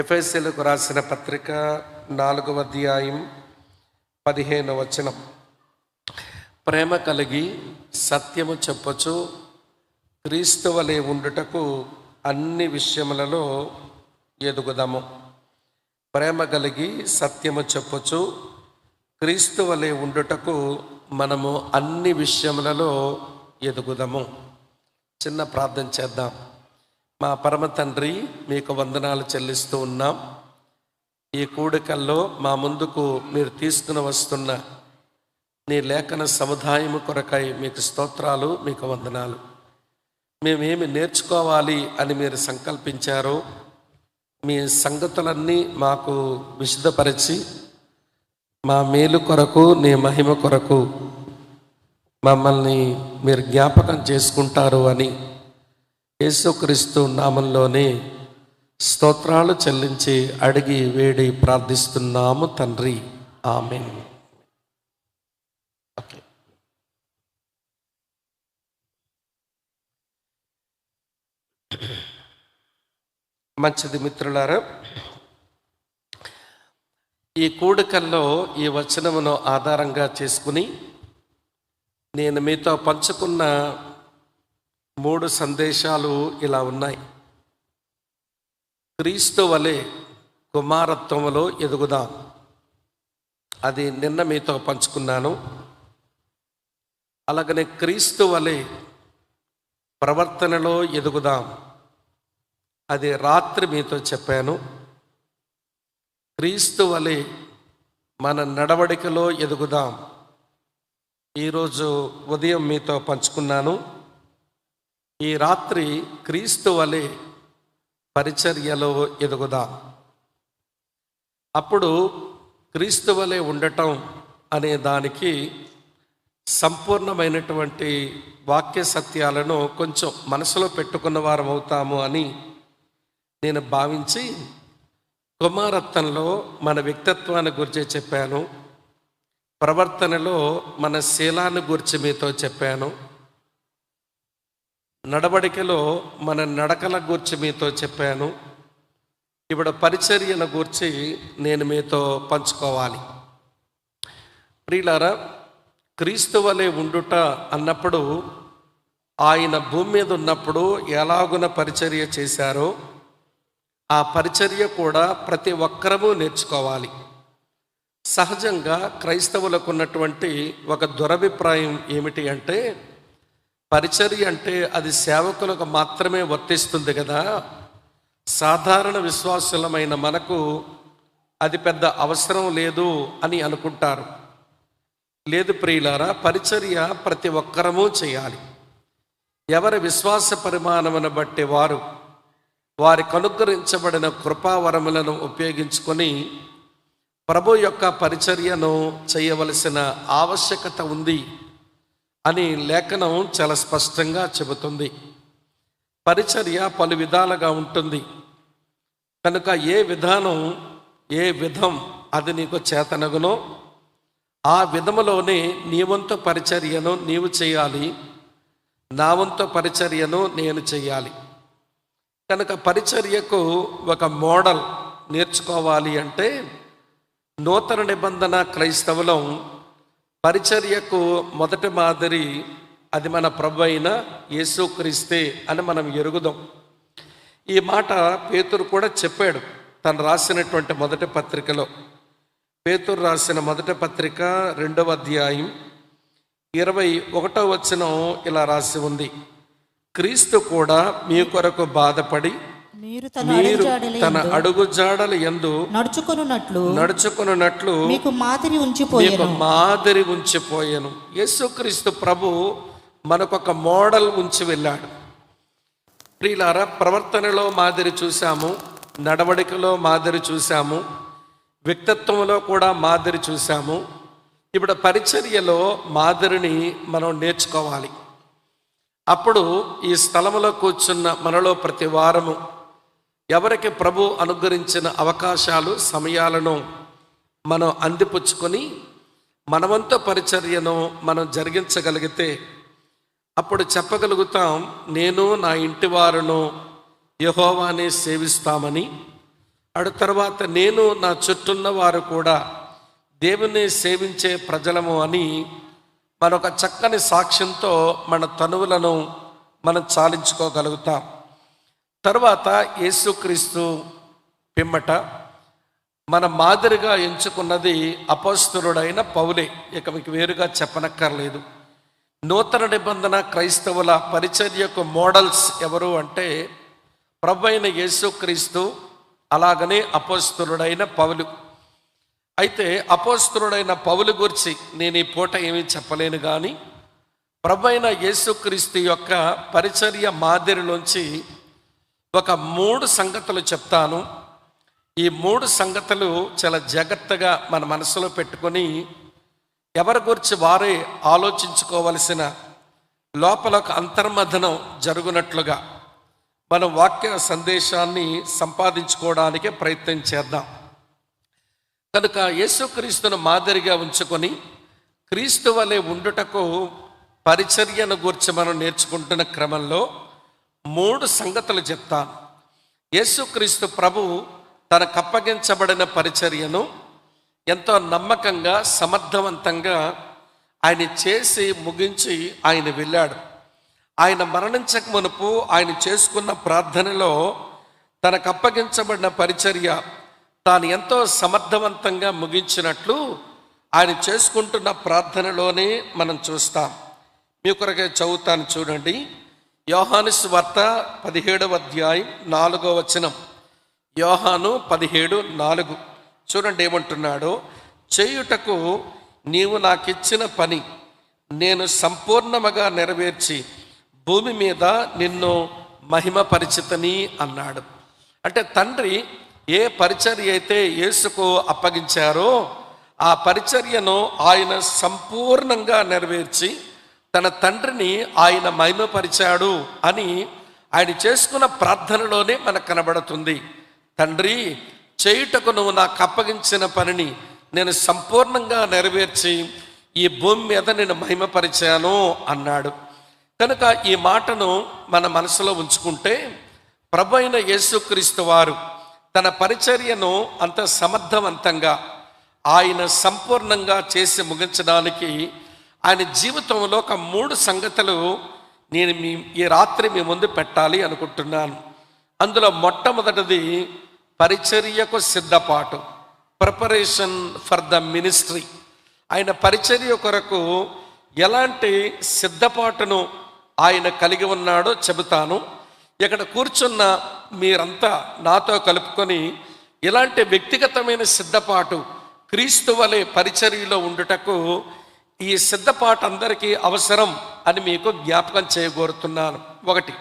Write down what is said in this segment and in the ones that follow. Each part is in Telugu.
ఎఫెసీయులకు రాసిన పత్రిక 4వ అధ్యాయం 15వ వచనం. ప్రేమ కలిగి సత్యము చెప్పొచ్చు, క్రీస్తు వలె ఉండుటకు అన్ని విషయములలో ఎదుగుదాము. ప్రేమ కలిగి సత్యము చెప్పొచ్చు, క్రీస్తు వలె ఉండుటకు మనము అన్ని విషయములలో ఎదుగుదాము. చిన్న ప్రార్థన చేద్దాం. మా పరమ తండ్రి, మీకు వందనాలు చెల్లిస్తూ ఉన్నాం. ఈ కూడికల్లో మా ముందుకు మీరు తీసుకుని వస్తున్న నీ లేఖన సముదాయము కొరకై మీకు స్తోత్రాలు, మీకు వందనాలు. మేమేమి నేర్చుకోవాలి అని మీరు సంకల్పించారో మీ సంగతులన్నీ మాకు విశదపరిచి మా మేలు కొరకు, నీ మహిమ కొరకు మమ్మల్ని మీరు జ్ఞాపకం చేసుకుంటారు అని యేసుక్రీస్తు నామంలోనే స్తోత్రాలు చెల్లించి అడిగి వేడి ప్రార్థిస్తున్నాము తండ్రి, ఆమేన్. ఓకే, మంచిది మిత్రులారా. ఈ కూడికల్లో ఈ వచనమును ఆధారంగా చేసుకుని నేను మీతో పంచుకున్న 3 సందేశాలు ఇలా ఉన్నాయి. క్రీస్తు వలె కుమారత్వములో ఎదుగుదాం, అది నిన్న మీతో పంచుకున్నాను. అలాగనే క్రీస్తు వలె ప్రవర్తనలో ఎదుగుదాం, అది రాత్రి మీతో చెప్పాను. క్రీస్తు వలె మన నడవడికలో ఎదుగుదాం, ఈరోజు ఉదయం మీతో పంచుకున్నాను. ఈ రాత్రి క్రీస్తు వలె పరిచర్యలో ఎదుగుదాం. అప్పుడు క్రీస్తు వలె ఉండటం అనే దానికి సంపూర్ణమైనటువంటి వాక్య సత్యాలను కొంచెం మనసులో పెట్టుకున్న వారం అవుతాము అని నేను భావించి కుమారత్వంలో మన వ్యక్తిత్వాన్ని గురించి చెప్పాను, ప్రవర్తనలో మన శీలాన్ని గురించి మీతో చెప్పాను, నడవడికలో మన నడకల గూర్చి మీతో చెప్పాను. ఇప్పుడు పరిచర్యల గూర్చి నేను మీతో పంచుకోవాలి. ప్రియులారా, క్రీస్తు వలె ఉండుట అన్నప్పుడు ఆయన భూమి మీద ఉన్నప్పుడు ఎలాగున పరిచర్య చేశారో ఆ పరిచర్య కూడా ప్రతి ఒక్కరము నేర్చుకోవాలి. సహజంగా క్రైస్తవులకు ఉన్నటువంటి ఒక దురభిప్రాయం ఏమిటి అంటే, పరిచర్య అంటే అది సేవకులకు మాత్రమే వర్తిస్తుంది కదా, సాధారణ విశ్వాసులమైన మనకు అది పెద్ద అవసరం లేదు అని అనుకుంటారు. లేదు ప్రియులారా, పరిచర్య ప్రతి ఒక్కరము చేయాలి. ఎవరి విశ్వాస పరిమాణమును బట్టి వారికి అనుగ్రహించబడిన కృపావరములను ఉపయోగించుకొని ప్రభు యొక్క పరిచర్యను చేయవలసిన ఆవశ్యకత ఉంది అని లేఖనం చాలా స్పష్టంగా చెబుతుంది. పరిచర్య పలు విధాలుగా ఉంటుంది కనుక ఏ విధం అది నీకు చేతనగునో ఆ విధములోనే నీ వంతు పరిచర్యను నీవు చేయాలి, నా వంతు పరిచర్యను నేను చేయాలి. కనుక పరిచర్యకు ఒక మోడల్ నేర్చుకోవాలి అంటే నూతన నిబంధన క్రైస్తవులం పరిచర్యకు మొదటి మాదిరి అది మన ప్రభు అయిన యేసుక్రీస్తే అని మనం ఎరుగుదాం. ఈ మాట పేతురు కూడా చెప్పాడు తను రాసినటువంటి మొదటి పత్రికలో. పేతురు రాసిన మొదటి పత్రిక 2వ అధ్యాయం 21వ వచనం ఇలా రాసి ఉంది, క్రీస్తు కూడా మీ కొరకు బాధపడి మీరు తన అడుగుజాడల యందు నడుచుకొనున్నట్లు మీకు మాదిరి ఉంచిపోయాను. యేసుక్రీస్తు ప్రభు మనకొక మోడల్ ఉంచి వెళ్ళాడు. ప్రియులారా, ప్రవర్తనలో మాదిరి చూసాము, నడవడికలో మాదిరి చూసాము, వ్యక్తిత్వంలో కూడా మాదిరి చూసాము. ఇప్పుడు పరిచర్యలో మాదిరిని మనం నేర్చుకోవాలి. అప్పుడు ఈ స్థలములో కూర్చున్న మనలో ప్రతి వారము ఎవరికి ప్రభు అనుగ్రహించిన అవకాశాలు, సమయాలను మనం అందిపుచ్చుకొని మనవంతు పరిచర్యను మనం జరిగించగలిగితే అప్పుడు చెప్పగలుగుతాం, నేను నా ఇంటి వారును యెహోవానే సేవిస్తామని, అడు తర్వాత నేను నా చుట్టూన్న వారు కూడా దేవుని సేవించే ప్రజలము అని మరొక చక్కని సాక్ష్యంతో మన తనువులను మనం చాలించుకోగలుగుతాం. తర్వాత యేసుక్రీస్తు పిమ్మట మన మాదిరిగా ఎంచుకున్నది అపోస్తలుడైన పౌలే. ఇక మీకు వేరుగా చెప్పనక్కర్లేదు. నూతన నిబంధన క్రైస్తవుల పరిచర్యకు మోడల్స్ ఎవరు అంటే ప్రభువైన యేసుక్రీస్తు, అలాగనే అపోస్తలుడైన పౌలు. అయితే అపోస్తలుడైన పౌలు గురించి నేను ఈ పూట ఏమీ చెప్పలేను, కానీ ప్రభువైన యేసుక్రీస్తు యొక్క పరిచర్య మాదిరిలోంచి ఒక 3 సంగతులు చెప్తాను. ఈ 3 సంగతులు చాలా జాగ్రత్తగా మన మనసులో పెట్టుకొని ఎవరి గురించి వారే ఆలోచించుకోవలసిన లోపల ఒక అంతర్మథనం జరుగునట్లుగా మనం వాక్య సందేశాన్ని సంపాదించుకోవడానికి ప్రయత్నం చేద్దాం. కనుక యేసుక్రీస్తును మాదిరిగా ఉంచుకొని క్రీస్తు వలె ఉండుటకు పరిచర్యను గురించి మనం నేర్చుకుంటున్న క్రమంలో 3 సంగతులు చెప్తాను. యేసుక్రీస్తు ప్రభు తనకు అప్పగించబడిన పరిచర్యను ఎంతో నమ్మకంగా సమర్థవంతంగా ఆయన చేసి ముగించి ఆయన వెళ్ళాడు. ఆయన మరణించక మునుపు ఆయన చేసుకున్న ప్రార్థనలో తనకు అప్పగించబడిన పరిచర్య తాను ఎంతో సమర్థవంతంగా ముగించినట్లు ఆయన చేసుకుంటున్న ప్రార్థనలోనే మనం చూస్తాం. మీ కొరకే చదువుతాను, చూడండి. యోహాను సువార్త 17వ అధ్యాయం 4వ వచనం. యోహాను 17:4 చూడండి ఏమంటున్నాడో. చేయుటకు నీవు నాకిచ్చిన పని నేను సంపూర్ణముగా నెరవేర్చి భూమి మీద నిన్ను మహిమపరిచితని అన్నాడు. అంటే తండ్రి ఏ పరిచర్య అయితే యేసుకు అప్పగించారో ఆ పరిచర్యను ఆయన సంపూర్ణంగా నెరవేర్చి తన తండ్రిని ఆయన మహిమపరిచాడు అని ఆయన చేసుకున్న ప్రార్థనలోనే మనకు కనబడుతుంది. తండ్రి, చేయుటకు నువ్వు నాకు అప్పగించిన పనిని నేను సంపూర్ణంగా నెరవేర్చి ఈ భూమి మీద నేను మహిమపరిచాను అన్నాడు. కనుక ఈ మాటను మన మనసులో ఉంచుకుంటే ప్రభువైన యేసుక్రీస్తు వారు తన పరిచర్యను అంత సమర్థవంతంగా ఆయన సంపూర్ణంగా చేసి ముగించడానికి ఆయన జీవితంలో ఒక 3 సంగతులు నేను ఈ రాత్రి మీ ముందు పెట్టాలి అనుకుంటున్నాను. అందులో మొట్టమొదటిది పరిచర్యకు సిద్ధపాటు, ప్రిపరేషన్ ఫర్ ద మినిస్ట్రీ. ఆయన పరిచర్య కొరకు ఎలాంటి సిద్ధపాటును ఆయన కలిగి ఉన్నాడో చెబుతాను. ఇక్కడ కూర్చున్న మీరంతా నాతో కలుపుకొని ఇలాంటి వ్యక్తిగతమైన సిద్ధపాటు క్రీస్తు వలె పరిచర్యలో ఉండుటకు ఈ సిద్ధపాటు అందరికీ అవసరం అని మీకు జ్ఞాపకం చేయగోరుతున్నాను. 1.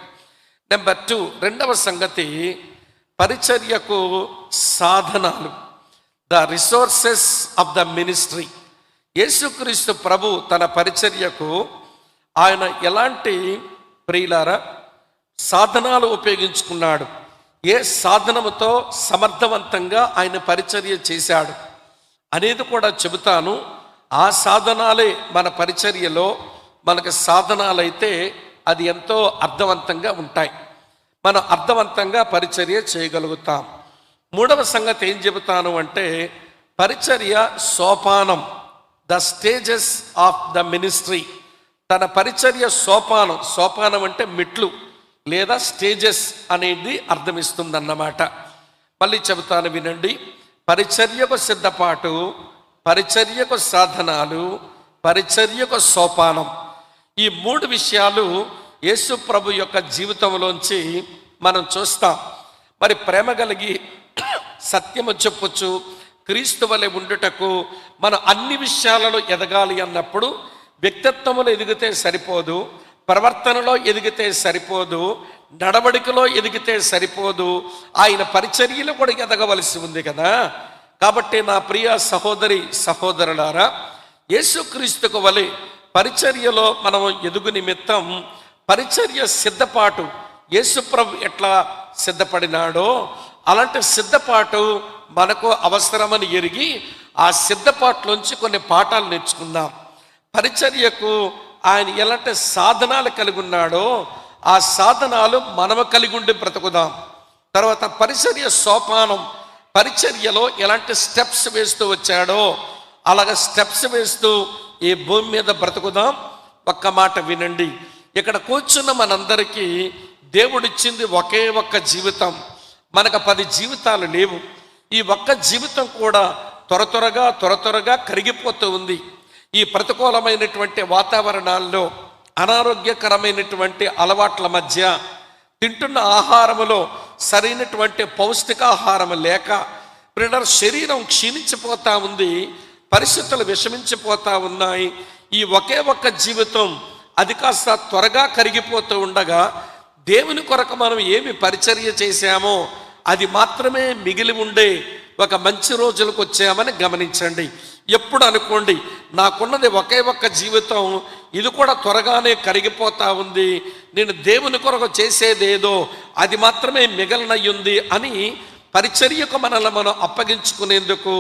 నెంబర్ 2, రెండవ సంగతి పరిచర్యకు సాధనాలు, the resources of the ministry. యేసుక్రీస్తు ప్రభు తన పరిచర్యకు ఆయన ఎలాంటి ప్రియులారా సాధనాలు ఉపయోగించుకున్నాడు, ఏ సాధనముతో సమర్థవంతంగా ఆయన పరిచర్య చేశాడు అనేది కూడా చెబుతాను. ఆ సాధనాలే మన పరిచర్యలో మనకు సాధనాలైతే అది ఎంతో అర్థవంతంగా ఉంటాయి. మనం అర్థవంతంగా పరిచర్య చేయగలుగుతాం. 3వ సంగతి ఏం చెబుతాను అంటే పరిచర్య సోపానం, the stages of the ministry. తన పరిచర్య సోపానం అంటే మెట్లు లేదా స్టేజెస్ అనేది అర్థమిస్తుందన్నమాట. మళ్ళీ చెబుతాను వినండి. పరిచర్యకు సిద్ధపాటు, పరిచర్యకు సాధనాలు, పరిచర్యకు సోపానం. ఈ 3 విషయాలు యేసు ప్రభు యొక్క జీవితంలోంచి మనం చూస్తాం. మరి ప్రేమ కలిగి సత్యము చెప్పొచ్చు క్రీస్తు వలె ఉండుటకు మనం అన్ని విషయాలలో ఎదగాలి అన్నప్పుడు వ్యక్తిత్వములో ఎదిగితే సరిపోదు, ప్రవర్తనలో ఎదిగితే సరిపోదు, నడవడికలో ఎదిగితే సరిపోదు, ఆయన పరిచర్యలో కూడా ఎదగవలసి ఉంది కదా. కాబట్టి నా ప్రియ సహోదరి సహోదరులారా, యేసుక్రీస్తుకు వలె పరిచర్యలో మనం ఎదుగు నిమిత్తం పరిచర్య సిద్ధపాటు యేసుప్రభు ఎట్లా సిద్ధపడినాడో అలాంటి సిద్ధపాటు మనకు అవసరమని ఎరిగి ఆ సిద్ధపాటులోంచి కొన్ని పాఠాలు నేర్చుకుందాం. పరిచర్యకు ఆయన ఎలాంటి సాధనాలు కలిగి ఉన్నాడో ఆ సాధనాలు మనము కలిగి ఉండి బ్రతుకుదాం. తర్వాత పరిచర్య సోపానం పరిచర్యలో ఎలాంటి స్టెప్స్ వేస్తూ వచ్చాడో అలాగ స్టెప్స్ వేస్తూ ఈ భూమి మీద బ్రతుకుదాం. ఒక్క మాట వినండి, ఇక్కడ కూర్చున్న మనందరికీ దేవుడిచ్చింది ఒకే ఒక్క జీవితం. మనకు 10 జీవితాలు లేవు. ఈ ఒక్క జీవితం కూడా త్వరగా కరిగిపోతూ ఉంది. ఈ ప్రతికూలమైనటువంటి వాతావరణాల్లో, అనారోగ్యకరమైనటువంటి అలవాట్ల మధ్య, తింటున్న ఆహారములో సరైనటువంటి పౌష్టికాహారం లేక శరీరం క్షీణించిపోతా ఉంది, పరిస్థితులు విషమించిపోతా ఉన్నాయి. ఈ ఒకే ఒక్క జీవితం అది కాస్త త్వరగా కరిగిపోతూ ఉండగా దేవుని కొరకు మనం ఏమి పరిచర్య చేశామో అది మాత్రమే మిగిలి ఉండే ఒక మంచి రోజులకు వచ్చామని గమనించండి. ఎప్పుడు అనుకోండి, నాకున్నది ఒకే ఒక్క జీవితం, ఇది కూడా త్వరగానే కరిగిపోతా ఉంది, నేను దేవుని కొరకు చేసేదేదో అది మాత్రమే మిగలనయ్యుంది అని పరిచర్యకు మనల్ని మనం అప్పగించుకునేందుకు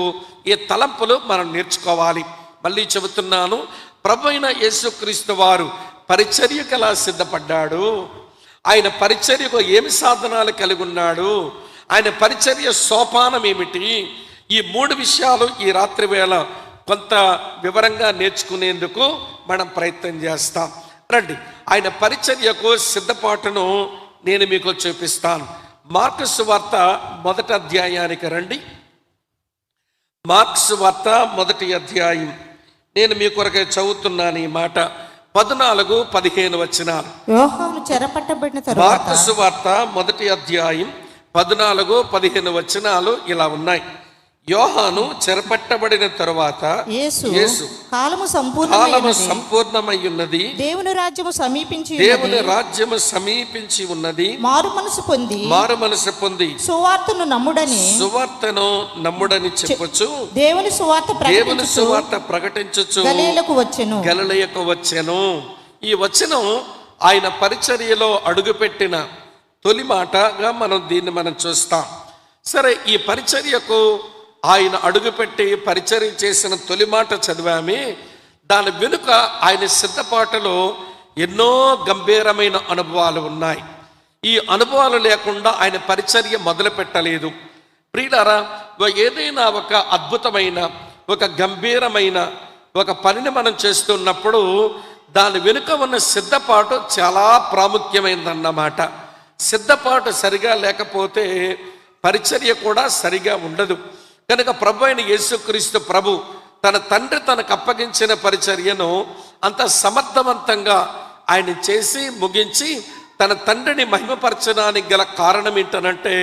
ఈ తలంపులు మనం నేర్చుకోవాలి. మళ్ళీ చెబుతున్నాను, ప్రభువైన యేసుక్రీస్తు వారు పరిచర్యకు ఎలా సిద్ధపడ్డాడు, ఆయన పరిచర్యకు ఏమి సాధనాలు కలిగి ఉన్నాడు, ఆయన పరిచర్య సోపానం ఏమిటి, ఈ 3 విషయాలు ఈ రాత్రి వేళ కొంత వివరంగా నేర్చుకునేందుకు మనం ప్రయత్నం చేస్తాం. రండి, ఆయన పరిచర్యకు సిద్ధపాటును నేను మీకు చూపిస్తాను. మార్కు సువార్త 1వ అధ్యాయానికి రండి. మార్కు సువార్త 1వ అధ్యాయం నేను మీ కొరకే చదువుతున్నాను ఈ మాట. 14-15 వచనాలు. యోహాను చెరపట్టబడిన తరువాత మార్కు సువార్త 1వ అధ్యాయం 14-15 వచనాలు ఇలా ఉన్నాయి. యోహాను చెరపట్టబడిన తరువాత యేసు కాలము సంపూర్ణమై ఉన్నది, దేవుని రాజ్యము సమీపించి ఉన్నది, మారు మనసు పొంది సువార్తను నమ్ముడని చెప్పొచ్చు, దేవుని సువార్త ప్రకటించుచు గలిలయకు వచ్చెను. ఈ వచనం ఆయన పరిచర్యలో అడుగుపెట్టిన తొలి మాటగా మనం చూస్తాం. సరే, ఈ పరిచర్యకు ఆయన అడుగుపెట్టి పరిచర్య చేసిన తొలి మాట చదివామే. దాని వెనుక ఆయన సిద్ధపాటులో ఎన్నో గంభీరమైన అనుభవాలు ఉన్నాయి. ఈ అనుభవాలు లేకుండా ఆయన పరిచర్య మొదలు పెట్టలేదు. ప్రియులారా, ఏదైనా ఒక అద్భుతమైన, ఒక గంభీరమైన ఒక పనిని మనం చేస్తున్నప్పుడు దాని వెనుక ఉన్న సిద్ధపాటు చాలా ప్రాముఖ్యమైనదన్నమాట. సిద్ధపాటు సరిగా లేకపోతే పరిచర్య కూడా సరిగా ఉండదు. కనుక ప్రభు అయిన యేసుక్రీస్తు ప్రభు తన తండ్రి తనకు అప్పగించిన పరిచర్యను అంత సమర్థవంతంగా ఆయన చేసి ముగించి తన తండ్రిని మహిమపరచడానికి గల కారణం ఏంటనంటే,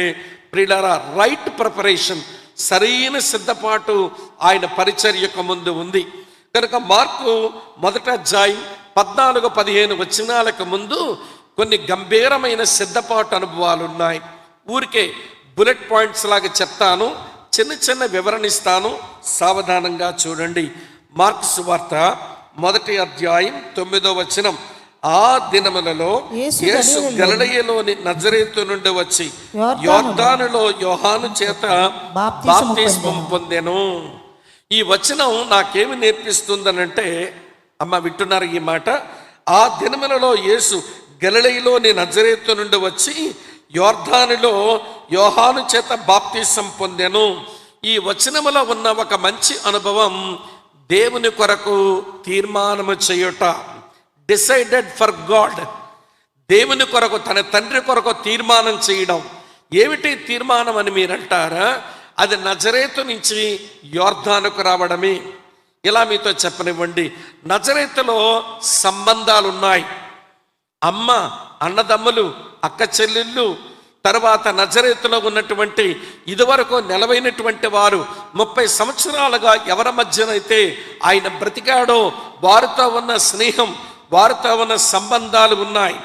ప్రియులారా, రైట్ ప్రిపరేషన్, సరైన సిద్ధపాటు ఆయన పరిచర్యకు ముందు ఉంది. కనుక మార్కు 1వ అధ్యాయం 14-15 వచనాలకు ముందు కొన్ని గంభీరమైన సిద్ధపాటు అనుభవాలు ఉన్నాయి. ఊరికే బుల్లెట్ పాయింట్స్ లాగా చెప్తాను, చిన్న వివరణ ఇస్తాను, సావధానంగా చూడండి. మార్కు సువార్త 1వ అధ్యాయం 9వ వచనం. ఆ దినములలో యేసు గలిలయలోని నజరేతు నుండి వచ్చి యోర్దానులో యోహాను చేత బాప్తిస్మం పొందెను. ఈ వచనం నాకేమి నేర్పిస్తుందనంటే, అమ్మ వింటున్నారు ఈ మాట? ఆ దినములలో యేసు గలిలయలోని నజరేతు నుండి వచ్చి యోర్దానులో యోహాను చేత బాప్తిసం పొందెను. ఈ వచనములో ఉన్న ఒక మంచి అనుభవం దేవుని కొరకు తీర్మానము చేయుట, డిసైడెడ్ ఫర్ గాడ్. దేవుని కొరకు, తన తండ్రి కొరకు తీర్మానం చేయడం. ఏమిటి తీర్మానం అని మీరంటారా? అది నజరేతు నుంచి యోర్దానుకు రావడమే. ఇలా మీతో చెప్పనివ్వండి, నజరేతులో సంబంధాలు ఉన్నాయి. అమ్మ, అన్నదమ్ములు, అక్క చెల్లెళ్ళు, తర్వాత నజరేతులో ఉన్నటువంటి ఇదివరకు నెలవైనటువంటి వారు 30 సంవత్సరాలుగా ఎవరి మధ్యనైతే ఆయన బ్రతికాడో వారితో ఉన్న స్నేహం, వారితో ఉన్న సంబంధాలు ఉన్నాయి.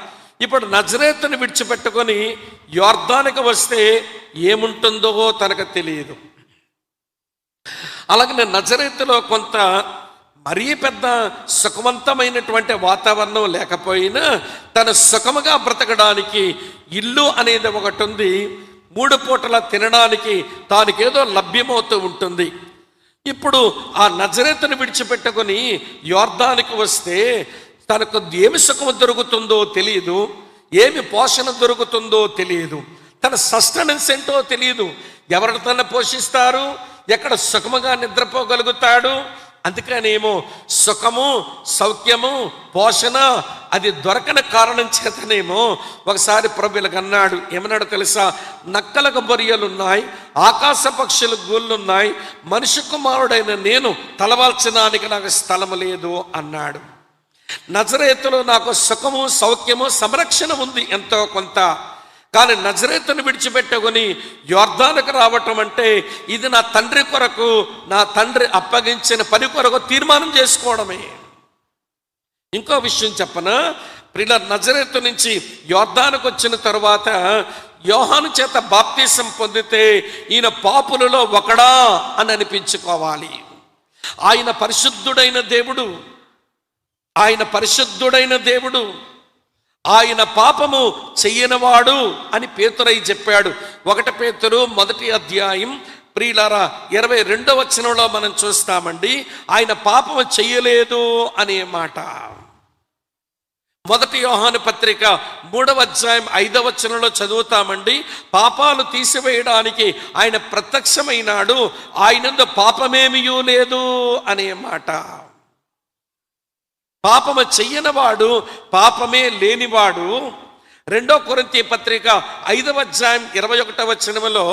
ఇప్పుడు నజరేతుని విడిచిపెట్టుకొని యోర్దానుకు వస్తే ఏముంటుందో తనకు తెలియదు. అలాగే నజరేతులో కొంత మరీ పెద్ద సుఖవంతమైనటువంటి వాతావరణం లేకపోయినా తన సుఖముగా బ్రతకడానికి ఇల్లు అనేది ఒకటి ఉంది. 3 పూటల తినడానికి తానికేదో లభ్యమవుతూ ఉంటుంది. ఇప్పుడు ఆ నజరేతుని విడిచిపెట్టుకొని యోర్దానుకు వస్తే తనకు ఏమి సుఖము దొరుకుతుందో తెలియదు, ఏమి పోషణ దొరుకుతుందో తెలియదు. తన సస్టెనెన్స్ ఏంటో తెలియదు. ఎవరు తన పోషిస్తారు, ఎక్కడ సుఖముగా నిద్రపోగలుగుతాడు. అందుకనేమో సుఖము, సౌఖ్యము, పోషణ అది దొరకని కారణం చేతనేమో ఒకసారి ప్రభువులకు అన్నాడు. ఏమన్నాడు తెలుసా? నక్కలకు బొరియలున్నాయి, ఆకాశ పక్షులు గూళ్ళున్నాయి, మనిషి కుమారుడైన నేను తలవాల్చడానికి నాకు స్థలము లేదు అన్నాడు. నజరేతులో నాకు సుఖము, సౌఖ్యము, సంరక్షణ ఉంది ఎంతో కొంత. కానీ నజరేతును విడిచిపెట్టుకొని యోర్దానుకు రావటం అంటే ఇది నా తండ్రి కొరకు, నా తండ్రి అప్పగించిన పని కొరకు తీర్మానం చేసుకోవడమే. ఇంకో విషయం చెప్పనా? ప్రియుల, నజరేతు నుంచి యోర్దానుకు వచ్చిన తరువాత యోహాను చేత బాప్తిసం పొందితే ఈయన పాపులలో ఒకడా అని అనిపించుకోవాలి. ఆయన పరిశుద్ధుడైన దేవుడు, ఆయన పరిశుద్ధుడైన దేవుడు, ఆయన పాపము చెయ్యనివాడు అని పేతురై చెప్పాడు. 1 పేతురు 1వ అధ్యాయం ప్రియులారా 22వ వచనంలో మనం చూస్తామండి. ఆయన పాపము చెయ్యలేదు అనే మాట. 1 యోహాను పత్రిక 3వ అధ్యాయం 5వ వచనంలో చదువుతామండి. పాపాలు తీసివేయడానికి ఆయన ప్రత్యక్షమైనాడు, ఆయనందు పాపమేమీ లేదు అనే మాట. పాపము చెయ్యనివాడు, పాపమే లేనివాడు. 2 కొరింథీ పత్రిక 5వ అధ్యాయం 21వ వచనంలో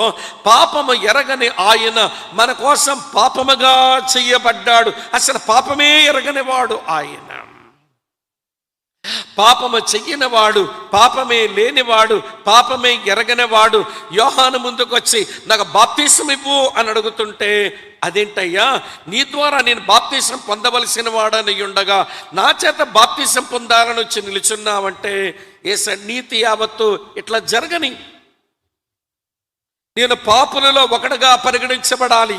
పాపము ఎరగని ఆయన మన కోసం పాపముగా చెయ్యబడ్డాడు. అసలు పాపమే ఎరగనివాడు ఆయన. పాపము చెయ్యనివాడు, పాపమే లేనివాడు, పాపమే ఎరగనివాడు యోహాను ముందుకు వచ్చి నాకు బాప్తిసం ఇవ్వు అని అడుగుతుంటే, అదేంటయ్యా, నీ ద్వారా నేను బాప్తిసం పొందవలసిన వాడని ఉండగా నా చేత బాప్తిసం పొందాలని వచ్చి నిలుచున్నావంటే ఏస నీతి యావత్తు ఇట్లా జరగని. నేను పాపులలో ఒకటిగా పరిగణించబడాలి.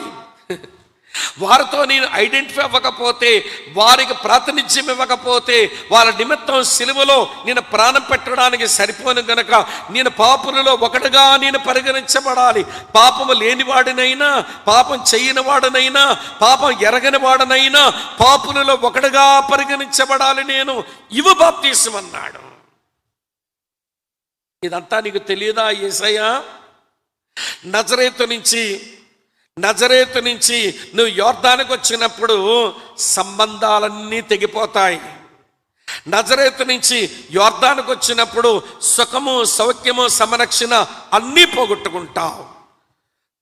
వారితో నేను ఐడెంటిఫై అవ్వకపోతే, వారికి ప్రాతినిధ్యం ఇవ్వకపోతే, వాళ్ళ నిమిత్తం సిలువలో నేను ప్రాణం పెట్టడానికి సరిపోను గనక నేను పాపులలో ఒకటిగా నేను పరిగణించబడాలి. పాపము లేనివాడినైనా, పాపం చేయని వాడనైనా, పాపం ఎరగని వాడనైనా పాపులలో ఒకటిగా పరిగణించబడాలి నేను. ఇవి బాప్తిసం అన్నాడు. ఇదంతా నీకు తెలియదా యేసయ్యా? నజరేతు నుంచి నువ్వు యోర్దానుకు వచ్చినప్పుడు సంబంధాలన్నీ తెగిపోతాయి. నజరేతు నుంచి యోర్దానుకు వచ్చినప్పుడు సుఖము, సౌఖ్యము, సంరక్షణ అన్నీ పోగొట్టుకుంటావు.